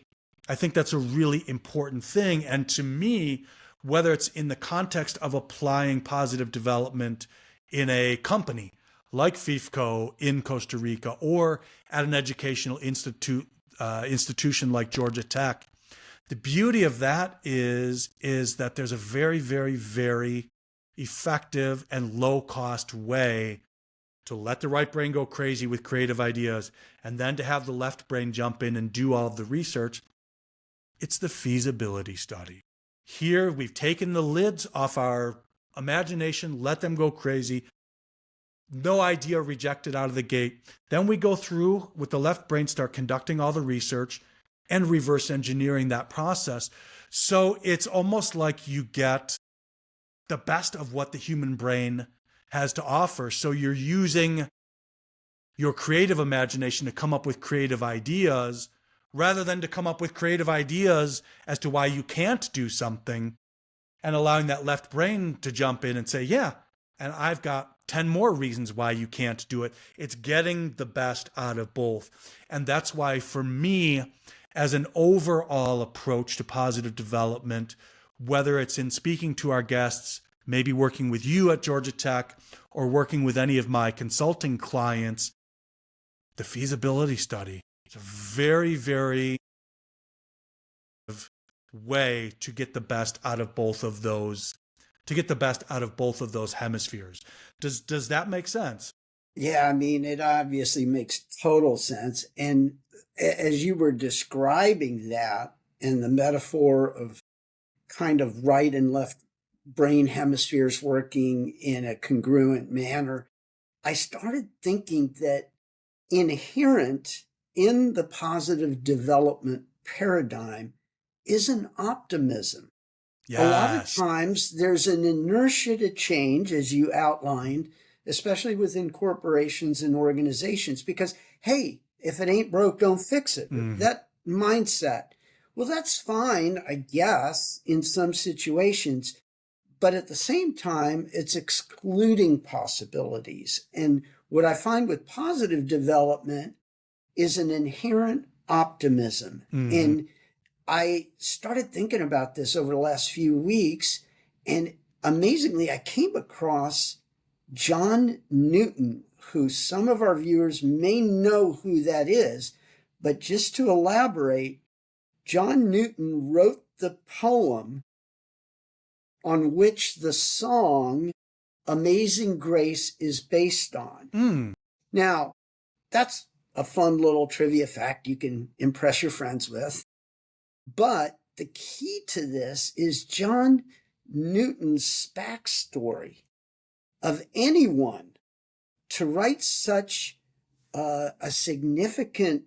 important thing. And to me, whether it's in the context of applying positive development in a company like FIFCO in Costa Rica, or at an educational institution like Georgia Tech, the beauty of that is that there's a very, very, very effective and low-cost way to let the right brain go crazy with creative ideas, and then to have the left brain jump in and do all of the research. It's the feasibility study. Here, we've taken the lids off our imagination, let them go crazy. No idea rejected out of the gate. Then we go through with the left brain, start conducting all the research and reverse engineering that process. So it's almost like you get the best of what the human brain has to offer. So you're using your creative imagination to come up with creative ideas, rather than to come up with creative ideas as to why you can't do something, and allowing that left brain to jump in and say, yeah, and I've got 10 more reasons why you can't do it. It's getting the best out of both. And that's why, for me, as an overall approach to positive development, whether it's in speaking to our guests, maybe working with you at Georgia Tech, or working with any of my consulting clients, the feasibility study is a very, very way to get the best out of both of those, hemispheres. Does that make sense? Yeah, I mean, it obviously makes total sense. And as you were describing that, and the metaphor of kind of right and left brain hemispheres working in a congruent manner, I started thinking that inherent in the positive development paradigm is an optimism. A lot of Yes. times there's an inertia to change, as you outlined, especially within corporations and organizations, because, hey, if it ain't broke, don't fix it. That mindset. Well, that's fine, I guess, in some situations. But at the same time, it's excluding possibilities. And what I find with positive development is an inherent optimism. And I started thinking about this over the last few weeks, and amazingly, I came across John Newton, who some of our viewers may know who that is. But just to elaborate, John Newton wrote the poem on which the song Amazing Grace is based on. Now, that's a fun little trivia fact you can impress your friends with. But the key to this is John Newton's backstory. Of anyone to write such a significant,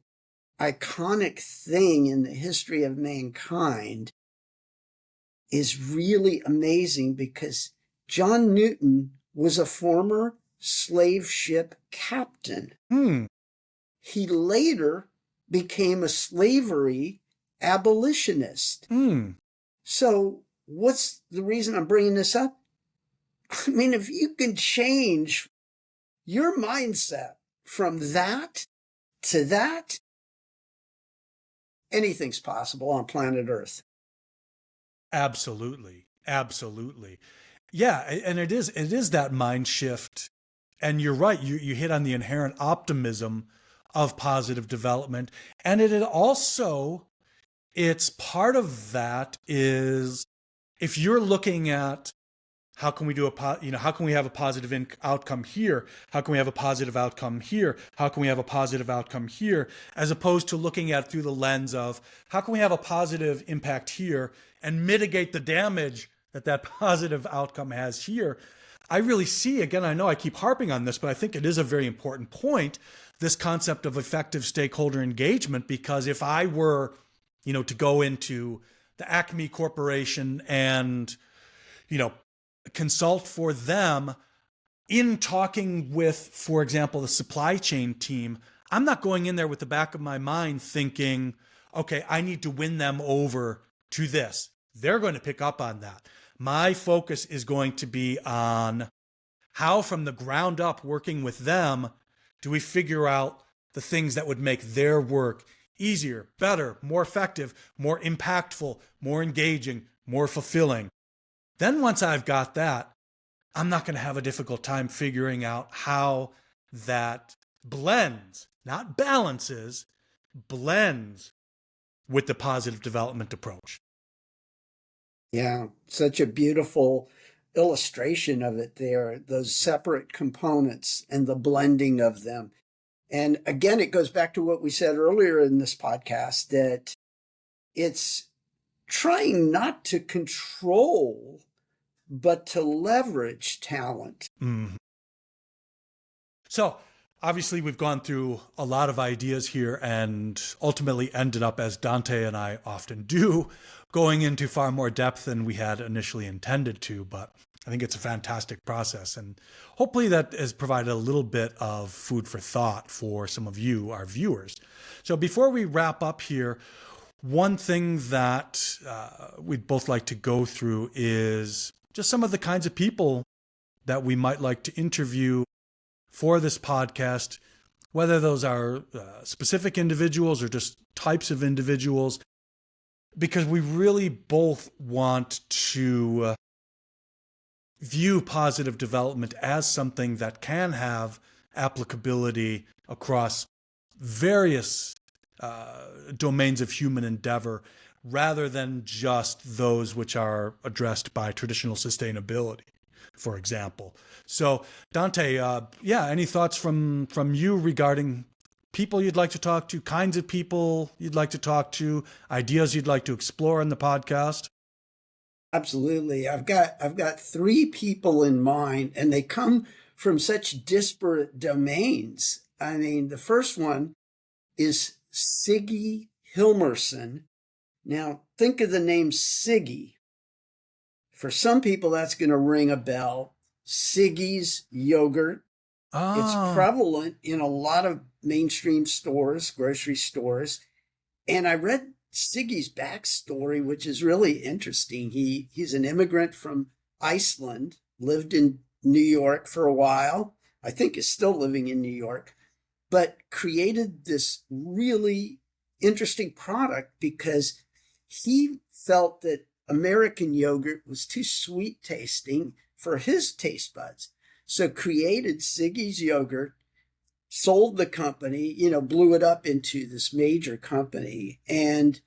iconic thing in the history of mankind is really amazing, because John Newton was a former slave ship captain. He later became a slavery abolitionist. So what's the reason I'm bringing this up? I mean, if you can change your mindset from that to that, anything's possible on planet Earth. Absolutely. Absolutely. Yeah. And it is that mind shift. And you're right. You hit on the inherent optimism of positive development. And it's part of that is, if you're looking at how can we how can we have a positive outcome here? How can we have a positive outcome here? How can we have a positive outcome here? As opposed to looking at it through the lens of how can we have a positive impact here and mitigate the damage that positive outcome has here. I really see, again, I know I keep harping on this, but I think it is a very important point, this concept of effective stakeholder engagement, because if I were, to go into the Acme Corporation and, consult for them in talking with, for example, the supply chain team, I'm not going in there with the back of my mind thinking, okay, I need to win them over to this. They're going to pick up on that. My focus is going to be on how, from the ground up, working with them, do we figure out the things that would make their work easier, better, more effective, more impactful, more engaging, more fulfilling. Then once I've got that, I'm not going to have a difficult time figuring out how that blends, not balances, blends with the positive development approach. Yeah, such a beautiful illustration of it there, those separate components and the blending of them. And again, it goes back to what we said earlier in this podcast, that it's trying not to control, but to leverage talent. So obviously we've gone through a lot of ideas here and ultimately ended up, as Dante and I often do, going into far more depth than we had initially intended to. But I think it's a fantastic process, and hopefully that has provided a little bit of food for thought for some of you, our viewers. So before we wrap up here, one thing that we'd both like to go through is just some of the kinds of people that we might like to interview for this podcast, whether those are specific individuals or just types of individuals, because we really both want to view positive development as something that can have applicability across various domains of human endeavor, rather than just those which are addressed by traditional sustainability, for example. So Dante, any thoughts from you regarding people you'd like to talk to, kinds of people you'd like to talk to, ideas you'd like to explore in the podcast? Absolutely. I've got three people in mind, and they come from such disparate domains. I mean, the first one is Siggy Hilmerson. Now, think of the name Siggy. For some people, that's going to ring a bell. Siggy's yogurt. It's Ah, prevalent in a lot of mainstream stores, grocery stores. And I read Siggy's backstory, which is really interesting. He's an immigrant from Iceland, lived in New York for a while. I think is still living in New York, but created this really interesting product because he felt that American yogurt was too sweet tasting for his taste buds. So created Siggy's yogurt, sold the company, blew it up into this major company. And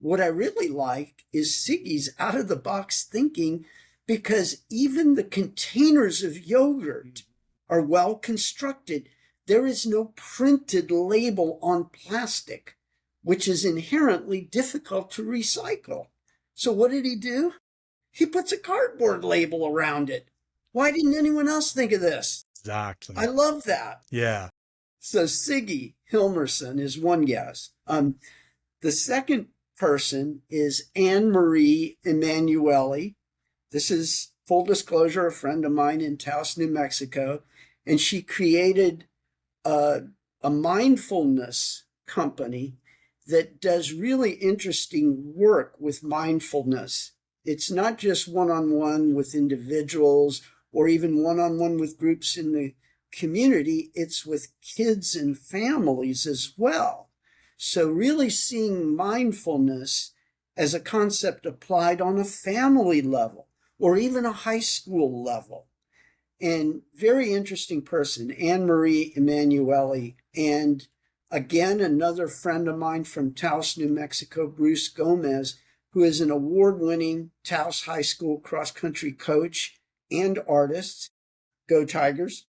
what I really like is Siggy's out of the box thinking, because even the containers of yogurt are well constructed. There is no printed label on plastic, which is inherently difficult to recycle. So what did he do? He puts a cardboard label around it. Why didn't anyone else think of this? I exactly. love that. Yeah. So Siggy Hilmerson is one guess. The second person is Anne Marie Emanuele. This is, full disclosure, a friend of mine in Taos, New Mexico, and she created a mindfulness company that does really interesting work with mindfulness. It's not just one-on-one with individuals or even one-on-one with groups in the community. It's with kids and families as well. So really seeing mindfulness as a concept applied on a family level or even a high school level. And very interesting person, Anne Marie Emanuele. And again, another friend of mine from Taos, New Mexico, Bruce Gomez, who is an award-winning Taos High School cross-country coach and artist. Go Tigers.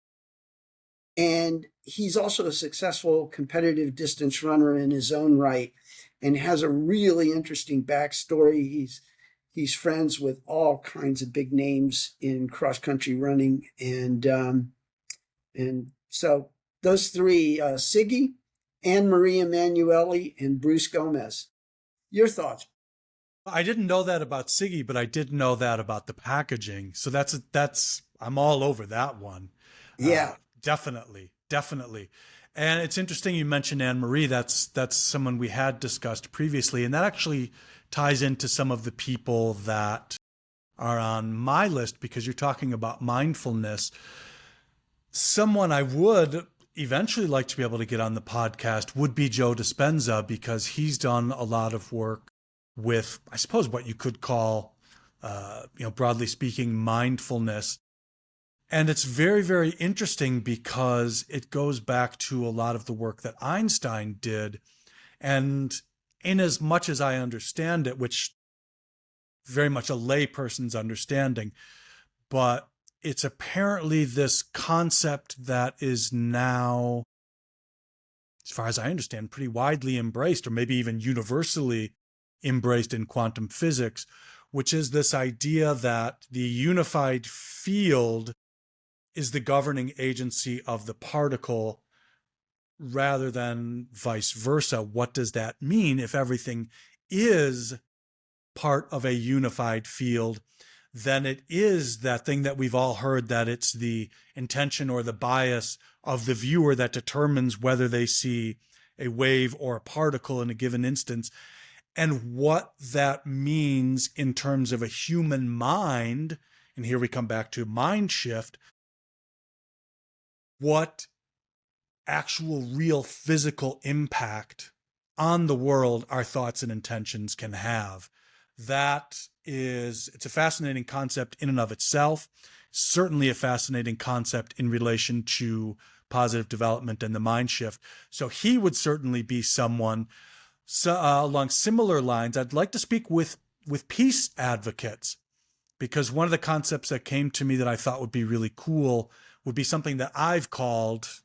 And he's also a successful competitive distance runner in his own right and has a really interesting backstory. He's friends with all kinds of big names in cross-country running. And so those three, Siggy, Anne Marie Emanuele, and Bruce Gomez. Your thoughts? I didn't know that about Siggy, but I did know that about the packaging. So that's I'm all over that one. Yeah. Definitely, definitely. And it's interesting you mentioned Anne Marie. That's someone we had discussed previously, and that actually ties into some of the people that are on my list because you're talking about mindfulness. Someone I would eventually like to be able to get on the podcast would be Joe Dispenza, because he's done a lot of work with, I suppose, what you could call, broadly speaking, mindfulness. And it's very, very interesting because it goes back to a lot of the work that Einstein did. And in as much as I understand it, which very much a layperson's understanding, but it's apparently this concept that is now, as far as I understand, pretty widely embraced, or maybe even universally embraced in quantum physics, which is this idea that the unified field is the governing agency of the particle rather than vice versa. What does that mean? If everything is part of a unified field, then it is that thing that we've all heard, that it's the intention or the bias of the viewer that determines whether they see a wave or a particle in a given instance. And what that means in terms of a human mind, and here we come back to mind shift, what actual real physical impact on the world our thoughts and intentions can have. It's a fascinating concept in and of itself, certainly a fascinating concept in relation to positive development and the mind shift. So he would certainly be someone. So, along similar lines, I'd like to speak with peace advocates, because one of the concepts that came to me that I thought would be really cool would be something that I've called,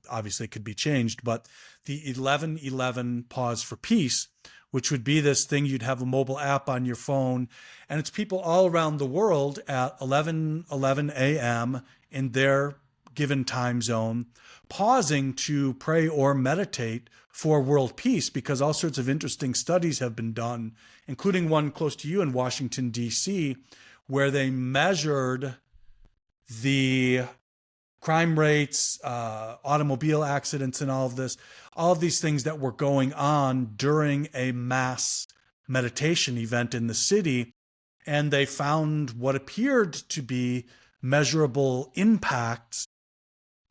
obviously it could be changed, but the 1111 pause for peace, which would be this thing. You'd have a mobile app on your phone, and it's people all around the world at 11:11 a.m. in their given time zone, pausing to pray or meditate for world peace, because all sorts of interesting studies have been done, including one close to you in Washington, D.C., where they measured the crime rates, automobile accidents, and all of these things that were going on during a mass meditation event in the city. And they found what appeared to be measurable impacts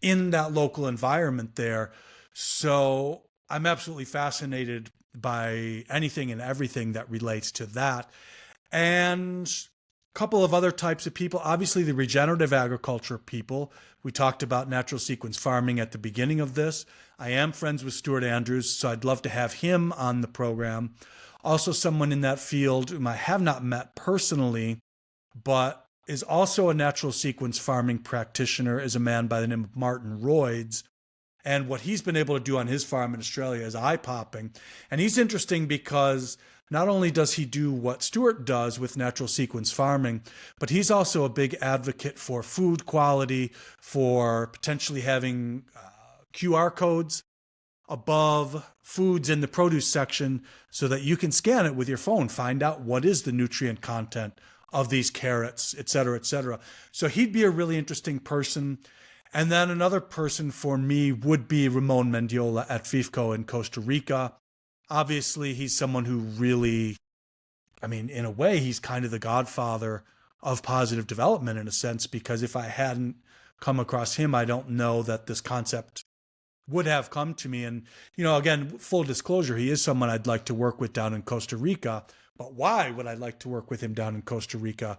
in that local environment there. So I'm absolutely fascinated by anything and everything that relates to that. And a couple of other types of people, obviously the regenerative agriculture people. We talked about natural sequence farming at the beginning of this. I am friends with Stuart Andrews, so I'd love to have him on the program. Also someone in that field whom I have not met personally, but is also a natural sequence farming practitioner, is a man by the name of Martin Royds. And what he's been able to do on his farm in Australia is eye-popping. And he's interesting because not only does he do what Stuart does with natural sequence farming, but he's also a big advocate for food quality, for potentially having QR codes above foods in the produce section so that you can scan it with your phone, find out what is the nutrient content of these carrots, et cetera, et cetera. So he'd be a really interesting person. And then another person for me would be Ramon Mendiola at FIFCO in Costa Rica. Obviously, he's someone who really, in a way, he's kind of the godfather of positive development in a sense, because if I hadn't come across him, I don't know that this concept would have come to me. And, again, full disclosure, he is someone I'd like to work with down in Costa Rica. But why would I like to work with him down in Costa Rica?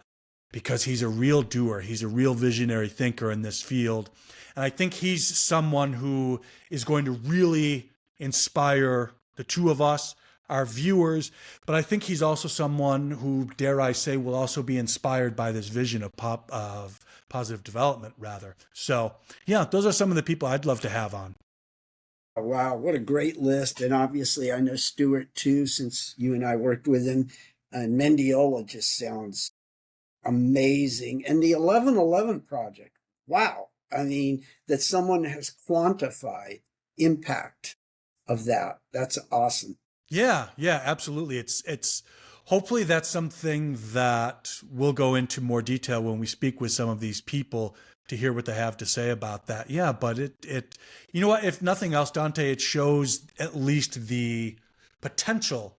Because he's a real doer. He's a real visionary thinker in this field. And I think he's someone who is going to really inspire the two of us, our viewers. But I think he's also someone who, dare I say, will also be inspired by this vision of positive development, rather. So, yeah, those are some of the people I'd love to have on. Wow, what a great list. And obviously I know Stuart too, since you and I worked with him. And Mendiola just sounds amazing. And the 1111 project, wow. That someone has quantified impact of that. That's awesome. Yeah, absolutely. It's hopefully that's something that we'll go into more detail when we speak with some of these people to hear what they have to say about that. Yeah, but it you know what, if nothing else, Dante, it shows at least the potential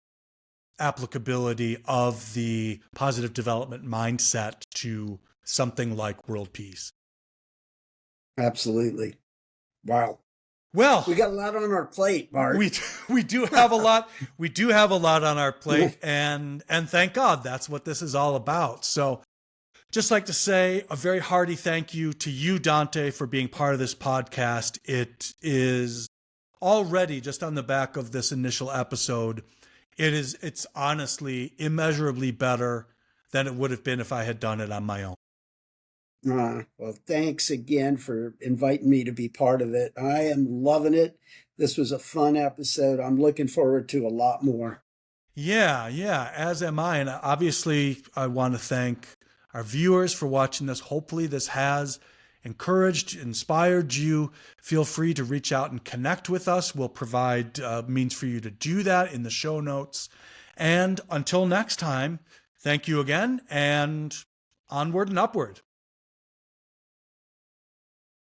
applicability of the positive development mindset to something like world peace. Absolutely. Wow. Well, we got a lot on our plate, Bart. We do have a lot. We do have a lot on our plate, and thank God that's what this is all about. So, just like to say a very hearty thank you to you, Dante, for being part of this podcast. It is already, just on the back of this initial episode, it's honestly immeasurably better than it would have been if I had done it on my own. Well, thanks again for inviting me to be part of it. I am loving it. This was a fun episode. I'm looking forward to a lot more. Yeah, as am I. And obviously, I want to thank our viewers for watching this. Hopefully, this has encouraged, inspired you. Feel free to reach out and connect with us. We'll provide means for you to do that in the show notes. And until next time, thank you again, and onward and upward.